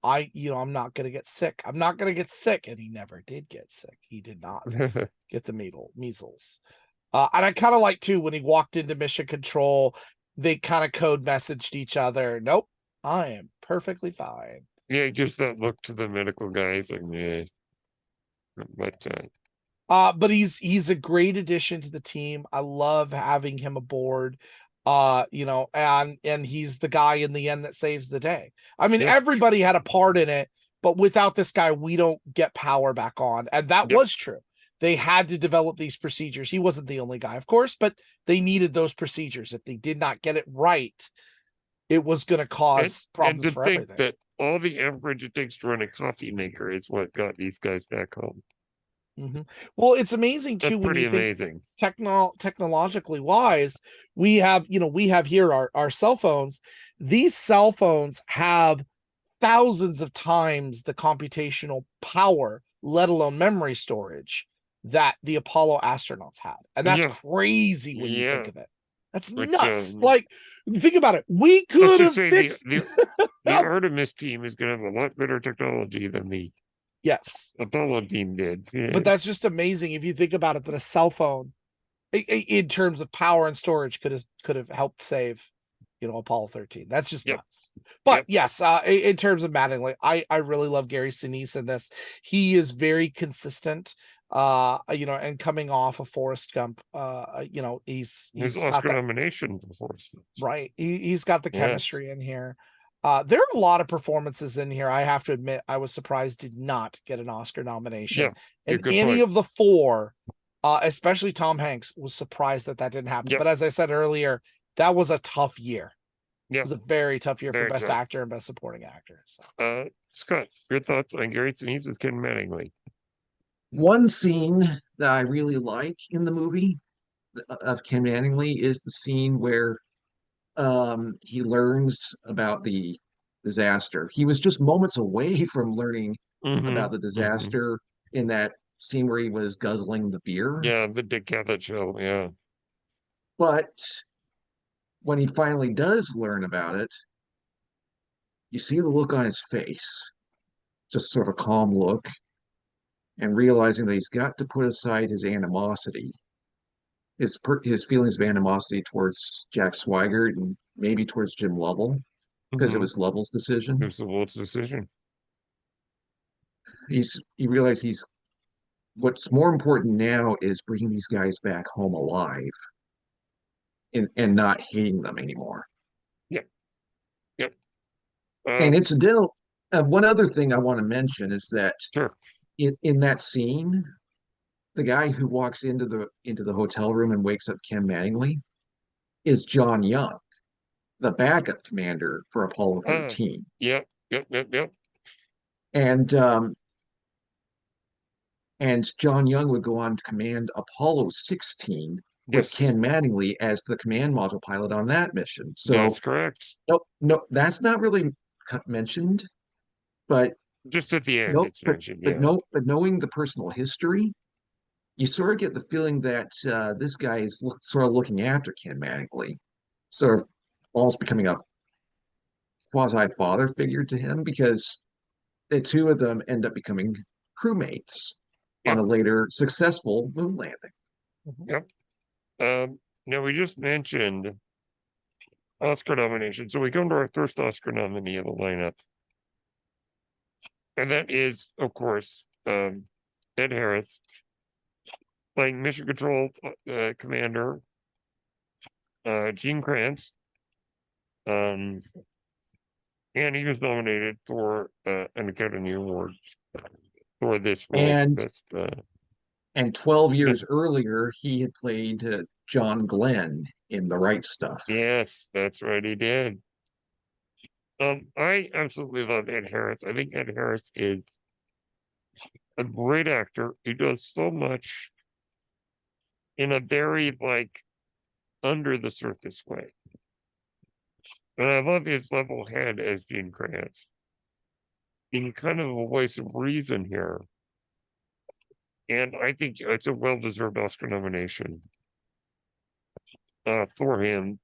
I'm not gonna get sick. I'm not gonna get sick, and he never did get sick. He did not get the measles. And I kind of like too when he walked into Mission Control, they kind of code messaged each other. Nope, I am perfectly fine. Yeah, he gives that look to the medical guys, like, yeah. But But he's a great addition to the team. I love having him aboard. And he's the guy in the end that saves the day. I mean, yeah, everybody had a part in it, but without this guy, we don't get power back on. And that Yep. was true. They had to develop these procedures. He wasn't the only guy, of course, but they needed those procedures. If they did not get it right, it was going to cause and problems to for think everything. that all the average it takes to run a coffee maker is what got these guys back home. Mhm. Well, it's amazing That's too when pretty you think amazing. technologically wise. We have here our cell phones. These cell phones have thousands of times the computational power, let alone memory storage, that the Apollo astronauts had. And that's Yeah, crazy when you yeah. think of it. That's Which nuts. Like, think about it. We let's could just have say fixed the Artemis team is going to have a lot better technology than the yes. Apollo team did. Yeah. But that's just amazing if you think about it, that a cell phone in terms of power and storage could have helped save Apollo 13. That's just Yep. nuts. But Yep. yes, in terms of Mattingly, I really love Gary Sinise in this. He is very consistent, and coming off of Forrest Gump, His he's got Oscar that nomination for Forrest Gump. right. He's got the Yes. chemistry in here. There are a lot of performances in here. I have to admit, I was surprised did not get an Oscar nomination. Yeah, yeah, And good any point. of the four, especially Tom Hanks, was surprised that didn't happen. Yep. But as I said earlier, that was a tough year. It Yeah. was a very tough year for Very Best tough. Actor and Best Supporting Actor. So. Scott, your thoughts on Gary Sinise as Ken Mattingly? One scene that I really like in the movie of Ken Mattingly is the scene where he learns about the disaster. He was just moments away from learning about the disaster in that scene where he was guzzling the beer. Yeah, the Dick Cavett show. Yeah. But when he finally does learn about it, you see the look on his face, just sort of a calm look, and realizing that he's got to put aside his animosity, his feelings of animosity towards Jack Swigert and maybe towards Jim Lovell, because it was Lovell's decision. It was the Wolf's decision. He realized what's more important now is bringing these guys back home alive and not hating them anymore. Yep. Yep. And incidental, one other thing I want to mention is that Sure. in that scene, the guy who walks into the hotel room and wakes up Ken Mattingly is John Young, the backup commander for Apollo 13. Yep. And John Young would go on to command Apollo 16 with Yes. Ken Mattingly as the command module pilot on that mission. So That's correct. no, that's not really mentioned, but Just at the end, no, it's mentioned. Yeah. but knowing the personal history, you sort of get the feeling that this guy is sort of looking after Ken Mattingly, sort of almost becoming a quasi father figure to him, because the two of them end up becoming crewmates on a later successful moon landing. Yep. Now we just mentioned Oscar nomination, so we come to our first Oscar nominee of the lineup, and that is, of course, Ed Harris playing Mission Control Commander Gene Kranz. And he was nominated for an Academy Award for this role. And 12 years earlier, he had played John Glenn in The Right Stuff. Yes, that's right, he did. I absolutely love Ed Harris. I think Ed Harris is a great actor. He does so much in a very under the surface way. And I love his level head as Gene Kranz. In kind of a voice of reason here. And I think it's a well-deserved Oscar nomination for him.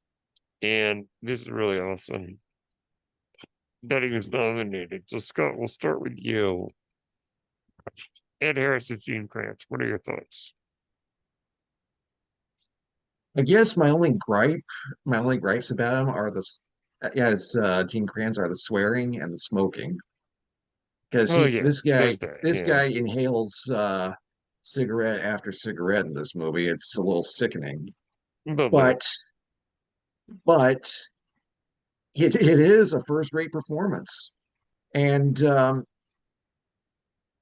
And this is really awesome that he was nominated. So, Scott, we'll start with you. Ed Harris as Gene Kranz. What are your thoughts? I guess my only gripes about him are Gene Kranz are the swearing and the smoking. Because Oh, yeah, there's that. this Yeah. guy inhales cigarette after cigarette in this movie. It's a little sickening. A little bit. But it is a first-rate performance. And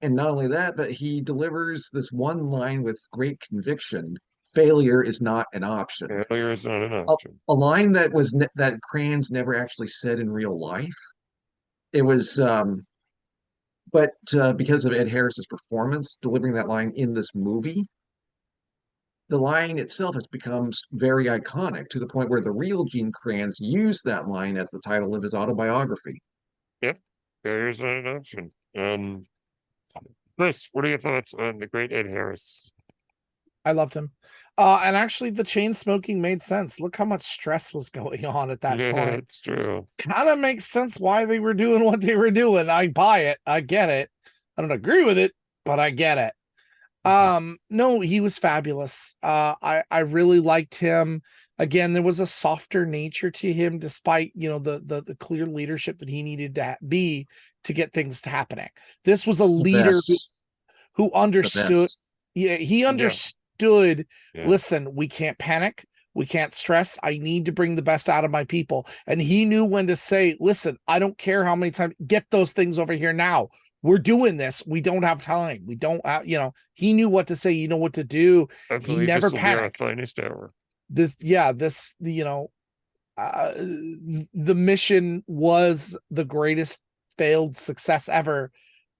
and not only that, but he delivers this one line with great conviction. Failure is not an option. Failure is not an A, option. a line that Kranz never actually said in real life. It was but because of Ed Harris's performance delivering that line in this movie, the line itself has become very iconic to the point where the real Gene Kranz used that line as the title of his autobiography. Yep. Failure is not an option. Chris, what are your thoughts on the great Ed Harris? I loved him. And actually, the chain smoking made sense. Look how much stress was going on at that Yeah, point. it's true. Kind of makes sense why they were doing what they were doing. I buy it. I get it. I don't agree with it, but I get it. No, he was fabulous. I really liked him. Again, there was a softer nature to him, despite the clear leadership that he needed to be to get things to happening. This was a leader who understood. Yeah, he understood. Yeah. Listen, we can't panic. We can't stress. I need to bring the best out of my people. And he knew when to say, listen, I don't care how many times, get those things over here now. We're doing this. We don't have time. We don't have, he knew what to say. You know what to do. I He believe never this will panicked. be our finest hour. The mission was the greatest failed success ever.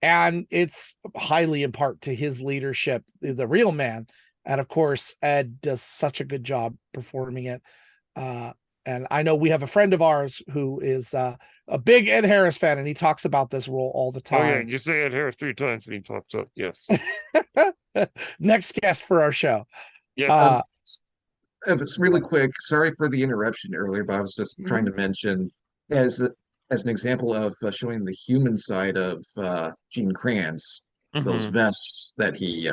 And it's highly in part to his leadership, the real man. And of course, Ed does such a good job performing it. And I know we have a friend of ours who is a big Ed Harris fan, and he talks about this role all the time. Oh, yeah. You say Ed Harris 3 times and he pops up. Yes. Next guest for our show. Yes. It's really quick. Sorry for the interruption earlier, but I was just trying to mention as an example of showing the human side of Gene Kranz, those vests that he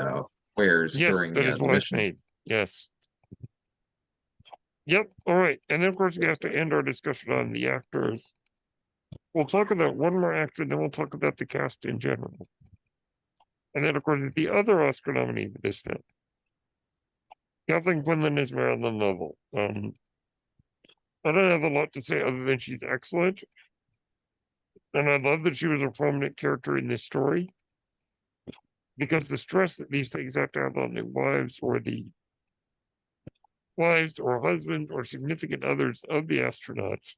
wears during that his the wife mission. made. Yes. Yep. All right. And then, of course, we have to end our discussion on the actors. We'll talk about one more actor, then we'll talk about the cast in general. And then, of course, the other Oscar nominee for this film. Kathleen Quinlan is Marilyn Lovell. I don't have a lot to say other than she's excellent. And I love that she was a prominent character in this story. Because the stress that these things have to have on the wives or husbands or significant others of the astronauts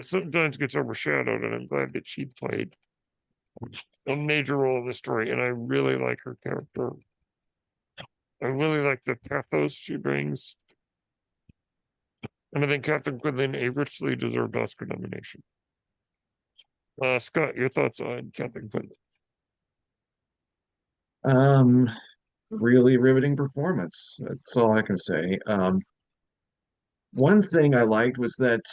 sometimes gets overshadowed, and I'm glad that she played a major role in the story, and I really like her character. I really like the pathos she brings, and I think Kathleen Quinlan a richly deserved Oscar nomination. Scott, your thoughts on Kathleen Quinlan? Really riveting performance. That's all I can say. One thing I liked was that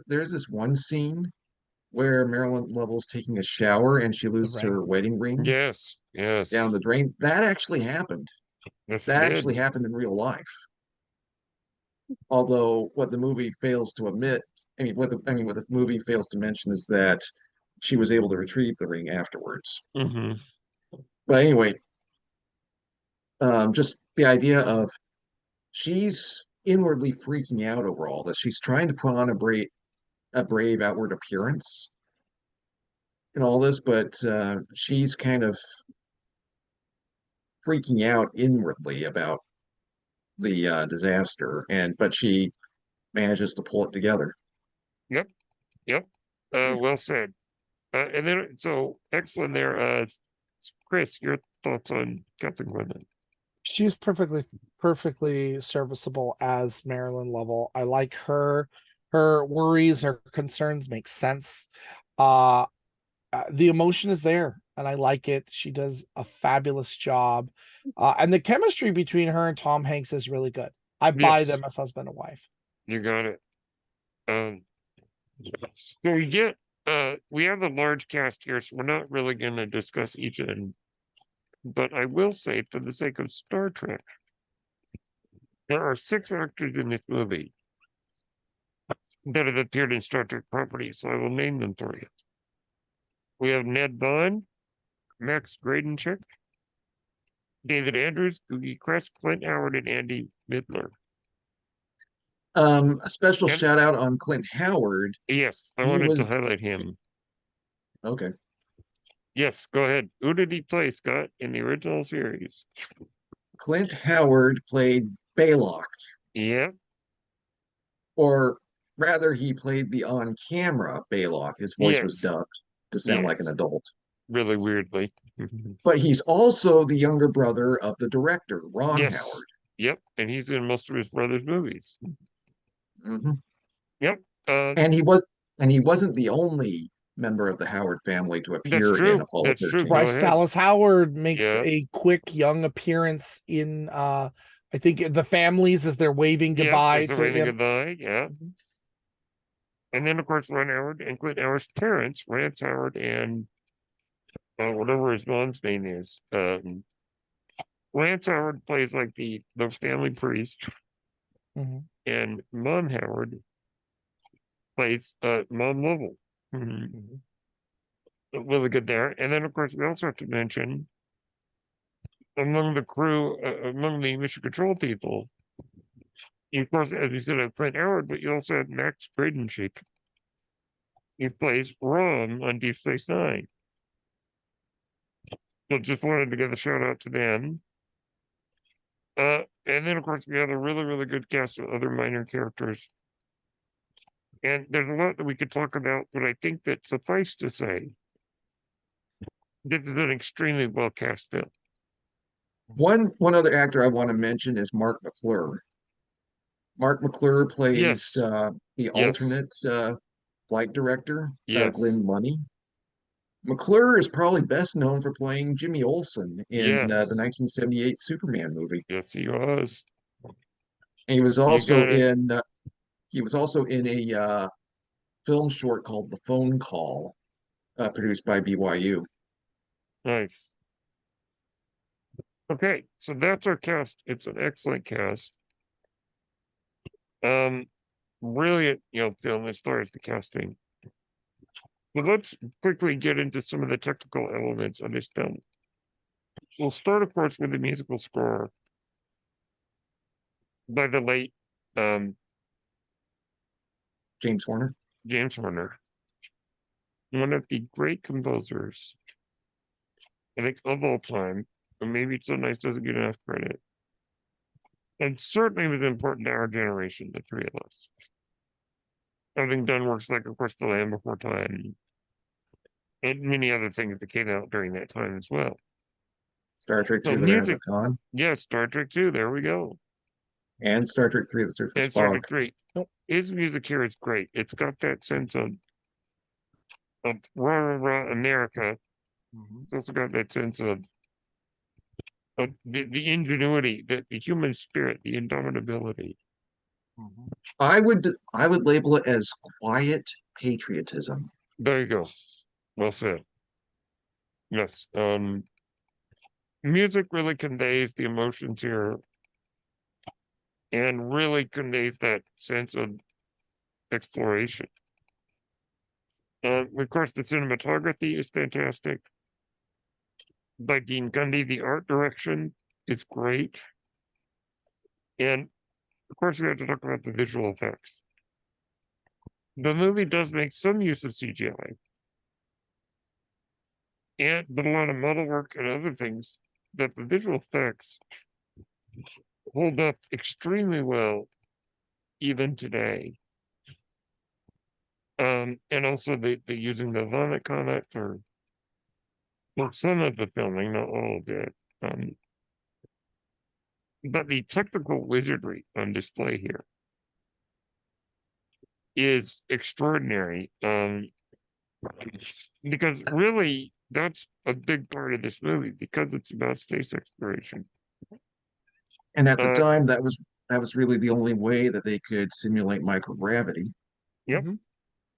there's this one scene where Marilyn Lovell's taking a shower and she loses her wedding ring. Yes. Down the drain. That actually happened. Yes, that actually happened in real life. Although what the movie fails to admit, what the movie fails to mention is that she was able to retrieve the ring afterwards. But anyway, just the idea of she's inwardly freaking out over all this. She's trying to put on a brave outward appearance and all this, but she's kind of freaking out inwardly about the disaster, but she manages to pull it together. Yep. Well said. And then, so excellent there. Chris, your thoughts on Kathleen Quinlan? She was perfectly perfectly serviceable as Marilyn Lovell. I like her worries, her concerns make sense. Uh, the emotion is there and I like it. She does a fabulous job. And the chemistry between her and Tom Hanks is really good. I buy Yes, them as husband and wife. you got it. Um, so we have a large cast here, so we're not really going to discuss each of them. But I will say, for the sake of Star Trek, there are 6 actors in this movie that have appeared in Star Trek properties, so I will name them for you. We have Ned Vaughn, Max Gradenchik, David Andrews, Googie Crest, Clint Howard, and Andy Midler. A special And shout out on Clint Howard. yes, I He wanted to was highlight him. okay. Yes, go ahead. Who did he play, Scott, in the original series? Clint Howard played Baylock, Yeah, or rather, he played the on-camera Baylock. His voice was yes, dubbed to sound like an yes, adult. really weirdly. But he's also the younger brother of the director, Ron Yes, Howard. yep, and he's in most of his brother's movies. Hmm. Yep, uh, And he wasn't the only member of the Howard family to that's appear in true. Apollo That's true. 13. Go Bryce ahead. Dallas Howard makes Yeah, a quick young appearance in I think the families as they're waving yep, goodbye that's the to way they him. goodbye. Yeah. And then, of course, Ron Howard and Clint Howard's parents, Rance Howard and whatever his mom's name is. Rance Howard plays like the family priest, Mhm. and Mom Howard plays Mom Lovell. Mhm. Really good there. And then, of course, we also have to mention among the crew, among the mission control people, you, of course, as we said, have Clint Howard, but you also have Max Bradenshik. He plays Rom on Deep Space Nine. So just wanted to give a shout out to them. And then, of course, we have a really, really good cast of other minor characters. And there's a lot that we could talk about, but I think that suffice to say, this is an extremely well cast film. One other actor I want to mention is Mark McClure. Mark McClure plays Yes, the yes, alternate flight director, yes, Glenn Lunny. McClure is probably best known for playing Jimmy Olsen in the yes, 1978 Superman movie. yes, he was. And You got it. he was also in a film short called The Phone Call, produced by BYU. Nice. Okay, so that's our cast. It's an excellent cast. Um, brilliant, film as far as the casting. But let's quickly get into some of the technical elements of this film. We'll start, of course, with the musical score by the late um, James Horner. James Horner, one of the great composers, I think, of all time. Or maybe So Nice doesn't get enough credit. And certainly was important to our generation, the three of us. Having done works like, of course, The Land Before Time, and many other things that came out during that time as well. Star Trek So II: The Wrath music, of Khan, yes, Star Trek 2, there we go. and Star Trek III: The Search for And Star Spock. Trek 3. His music here is great. It's got that sense of rah, rah, rah, America. Mhm. It's also got that sense of the ingenuity, the human spirit, the indomitability. Mhm. I would label it as quiet patriotism. There you go. Well said. Yes. Music really conveys the emotions here and really conveys that sense of exploration. Of course, the cinematography is fantastic. By Dean Gundy, the art direction is great. And of course, we have to talk about the visual effects. The movie does make some use of CGI, but a lot of model work and other things that the visual effects hold up extremely well even today. And also the using the vomit comet for some of the filming, not all of it. Um, but the technical wizardry on display here is extraordinary. Because really, that's a big part of this movie because it's about space exploration. And at the Uh, time, that was really the only way that they could simulate microgravity. yep. Mhm.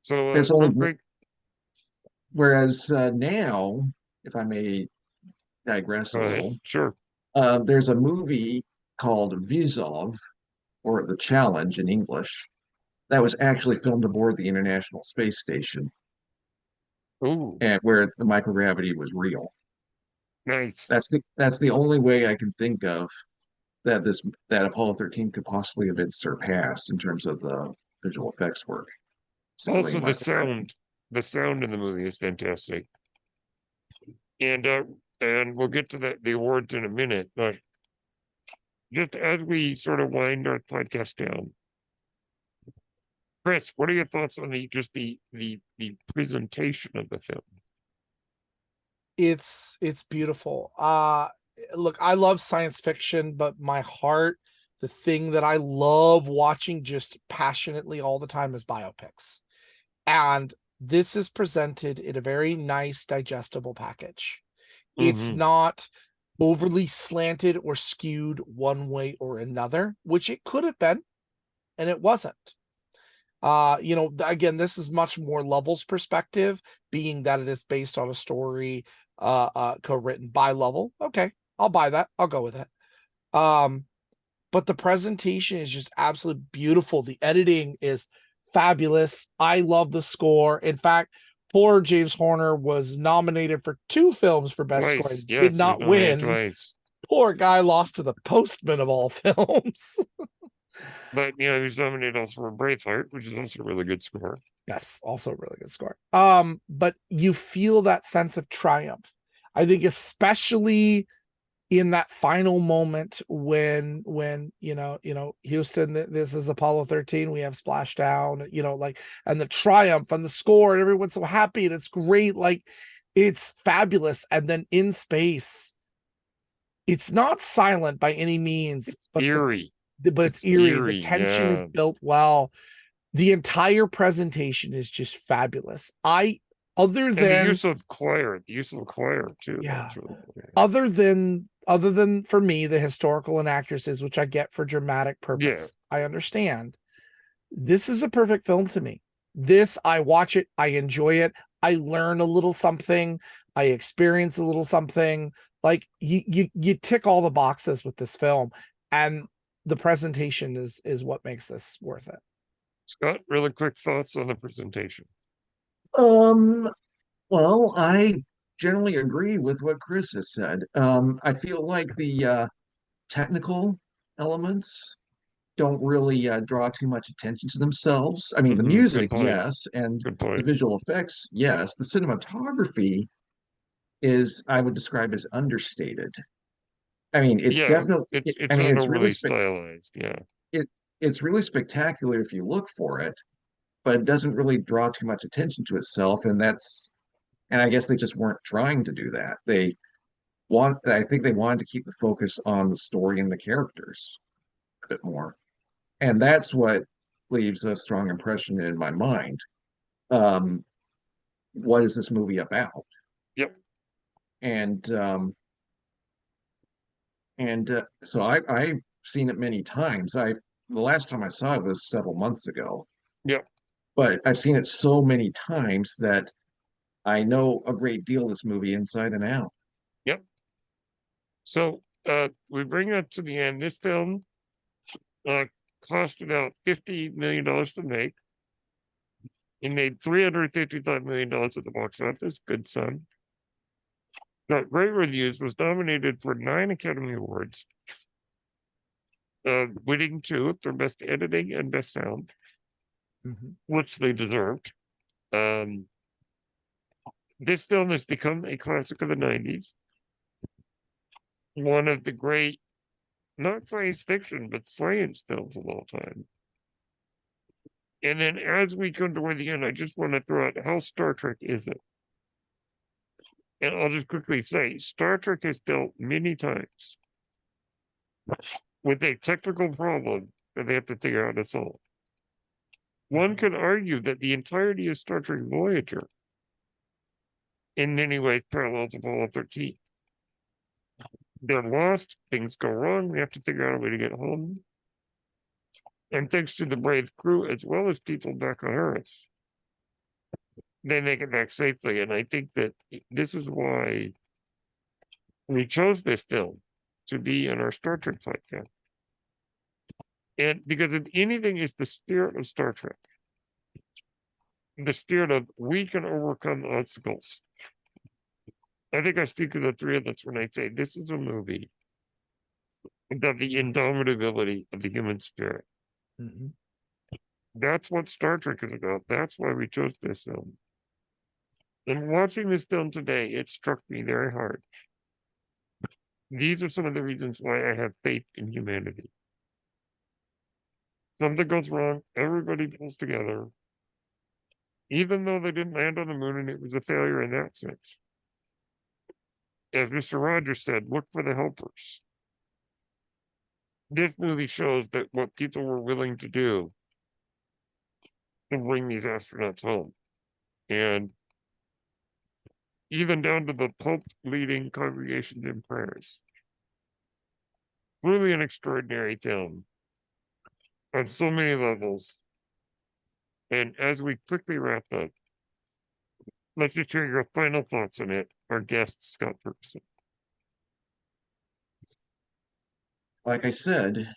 So, There's only great. whereas now, if I may digress a Go ahead. little, Sure. there's a movie called Vizov, or The Challenge in English, that was actually filmed aboard the International Space Station, Ooh, and where the microgravity was real. nice. That's the only way I can think of that Apollo 13 could possibly have been surpassed in terms of the visual effects work, Also, simulating microgravity. the sound in the movie is fantastic. And we'll get to the awards in a minute, but just as we sort of wind our podcast down, Chris, what are your thoughts on the presentation of the film? It's beautiful. Look, I love science fiction, but my heart, the thing that I love watching just passionately all the time is biopics. And this is presented in a very nice, digestible package. It's Mm-hmm. not overly slanted or skewed one way or another, which it could have been, and it wasn't. Again, this is much more Lovell's perspective, being that it is based on a story co-written by Lovell. Okay, I'll buy that. I'll go with it. But the presentation is just absolutely beautiful. The editing is fabulous. I love the score. In fact, poor James Horner was nominated for 2 films for best score Twice. and did Yes, he was not nominated win. twice. Poor guy lost to the Postman of all films. But he was nominated also for Braveheart, which is also a really good score. Yes, also a really good score. But you feel that sense of triumph. I think especially in that final moment when Houston, this is Apollo 13, we have splashdown, and the triumph and the score, and everyone's so happy and it's great, like it's fabulous. And then in space, it's not silent by any means, It's but eerie. it's It's eerie. The eerie. tension is Yeah. built well. The entire presentation is just fabulous. Other And the than use of choir too. yeah, That's really cool. other than for me, the historical inaccuracies, which I get for dramatic Yeah. purpose, I understand. This is a perfect film to me. This, I watch it, I enjoy it, I learn a little something, I experience a little something. Like you tick all the boxes with this film, and the presentation is what makes this worth it. Scott, really quick thoughts on the presentation. Um, well, I generally agree with what Chris has said. I feel like the technical elements don't really draw too much attention to themselves. I mean, the Good music, point. yes, and Good the point. visual effects, yes. The cinematography is, I would describe as understated. I mean, it's Yeah, definitely, it's I mean, not overly stylized. Yeah. it, it's really spectacular if you look for it, but it doesn't really draw too much attention to itself, and I guess they just weren't trying to do that. I think they wanted to keep the focus on the story and the characters a bit more. And that's what leaves a strong impression in my mind. Um, what is this movie about? Yep. And so I've seen it many times. The last time I saw it was several months ago, Yep. but I've seen it so many times that I know a great deal of this movie inside and out. Yep. So we bring it to the end. This film uh cost about $50 million to make. It made $355 million at the box office. Good son. Got great reviews. Was nominated for 9 Academy Awards, winning 2 for best editing and best sound, which they deserved. Um, this film has become a classic of the '90s. One of the great, not science fiction, but science films of all time. And then as we come toward the end, I just want to throw out how Star Trek is it? And I'll just quickly say Star Trek has dealt many times with a technical problem that they have to figure out how to solve. One could argue that the entirety of Star Trek Voyager in many ways parallels Apollo 13. They're lost, things go wrong, they have to figure out a way to get home. And thanks to the brave crew, as well as people back on Earth, they make it back safely. And I think that this is why we chose this film to be in our Star Trek podcast. And because if anything is the spirit of Star Trek, the spirit of we can overcome obstacles. I think I speak to the three of us when I say this is a movie about the indomitability of the human spirit. Mhm. That's what Star Trek is about. That's why we chose this film. And watching this film today, it struck me very hard. These are some of the reasons why I have faith in humanity. Something goes wrong, everybody pulls together. Even though they didn't land on the moon and it was a failure in that sense. As Mr. Rogers said, look for the helpers. This movie shows that what people were willing to do to bring these astronauts home. And even down to the Pope leading congregations in prayers. Really an extraordinary film on so many levels. And as we quickly wrap up, let's just hear your final thoughts on it. Our guest, Scott Ferguson. Like I said,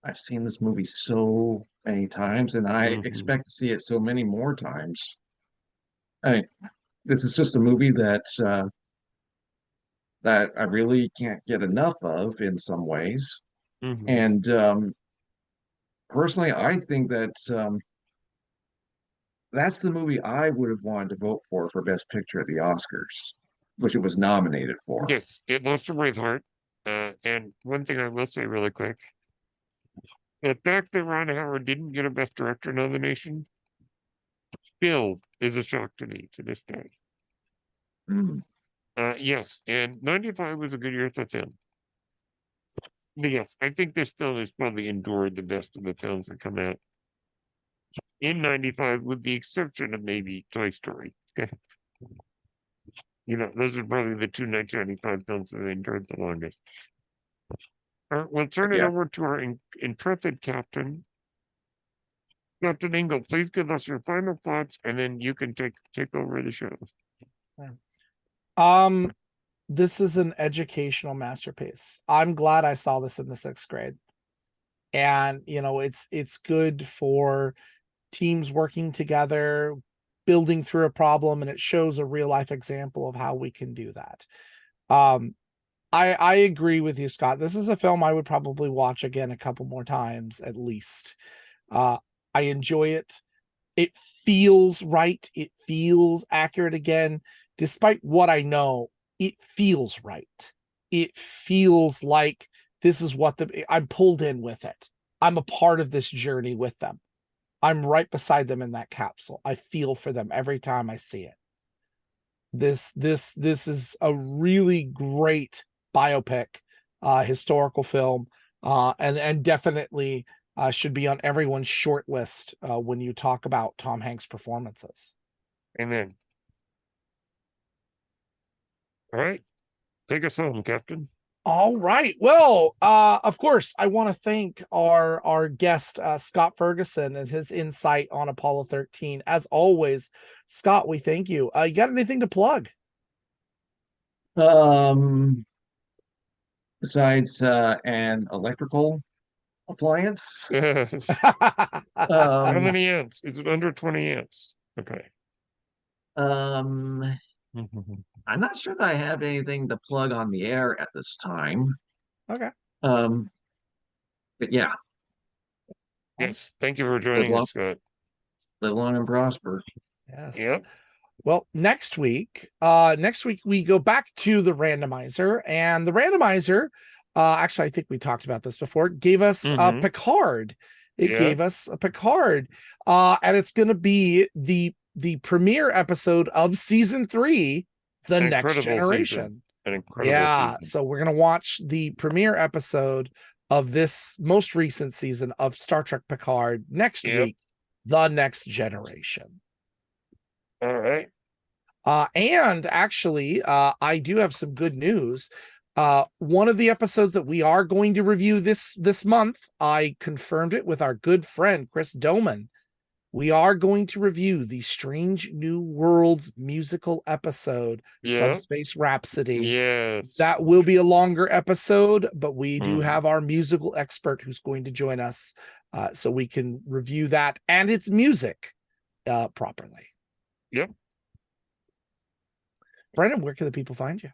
I've seen this movie so many times, and I expect to see it so many more times. I mean, this is just a movie that I really can't get enough of in some ways. And personally, I think that that's the movie I would have wanted to vote for Best Picture at the Oscars, which it was nominated for. Yes, it lost to Braveheart. And one thing I will say really quick, the fact that Ron Howard didn't get a Best Director nomination still is a shock to me to this day. Mm. Yes, and 95 was a good year for film. But yes, I think this film has probably endured the best of the films that come out in 95, with the exception of maybe Toy Story. You know, those are probably the two 1995 films that endured the longest. We'll turn it Yeah. over to our intrepid captain. Captain Ingle, please give us your final thoughts, and then you can take over the show. This is an educational masterpiece. I'm glad I saw this in the 6th grade. And you know, it's good for teams working together, building through a problem, and it shows a real life example of how we can do that. I agree with you, Scott. This is a film I would probably watch again a couple more times at least. I enjoy it. It feels right. It feels accurate again. Despite what I know, it feels right. It feels like this is what I'm pulled in with it. I'm a part of this journey with them. I'm right beside them in that capsule. I feel for them every time I see it. This is a really great biopic, historical film, and definitely should be on everyone's short list when you talk about Tom Hanks' performances. Amen. All right, take us home, Captain. All right. Well, of course, I want to thank our guest, Scott Ferguson, and his insight on Apollo 13. As always, Scott, we thank you. You got anything to plug? Besides an electrical appliance. How many amps? Is it under 20 amps? Okay. I'm not sure that I have anything to plug on the air at this time. Okay. But yeah. Yes. Thank you for joining us, Scott. Live long and prosper. Yes. Yep. Well, next week we go back to the randomizer, and the randomizer, actually, I think we talked about this before, gave us Picard. It gave us a Picard, and it's going to be the premiere episode of season 3, The Next Generation. An incredible season. So we're going to watch the premiere episode of this most recent season of Star Trek Picard. Next Yep. week, The Next Generation. All right. And actually, I do have some good news. One of the episodes that we are going to review this month, I confirmed it with our good friend Chris Doman. We are going to review the Strange New Worlds musical episode, Yeah. Subspace Rhapsody. Yes. That will be a longer episode, but we do Mhm. have our musical expert who's going to join us, so we can review that and its music properly. Yep. Brennan, where can the people find you?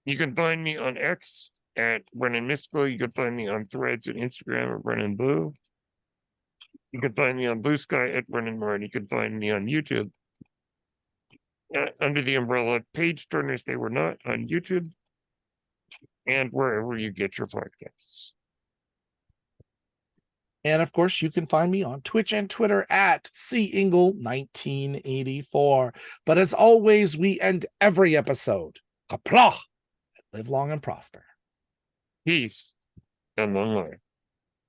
You can find me on X at Brennan Mystical. You can find me on Threads and Instagram at Brennan Blue. You can find me on Blue Sky at Brennan Moore. You can find me on YouTube under the umbrella Page Turners They Were Not on YouTube and wherever you get your podcasts. And of course, you can find me on Twitch and Twitter at CIngle1984. But as always, we end every episode. Kapla! Live long and prosper. Peace and long life.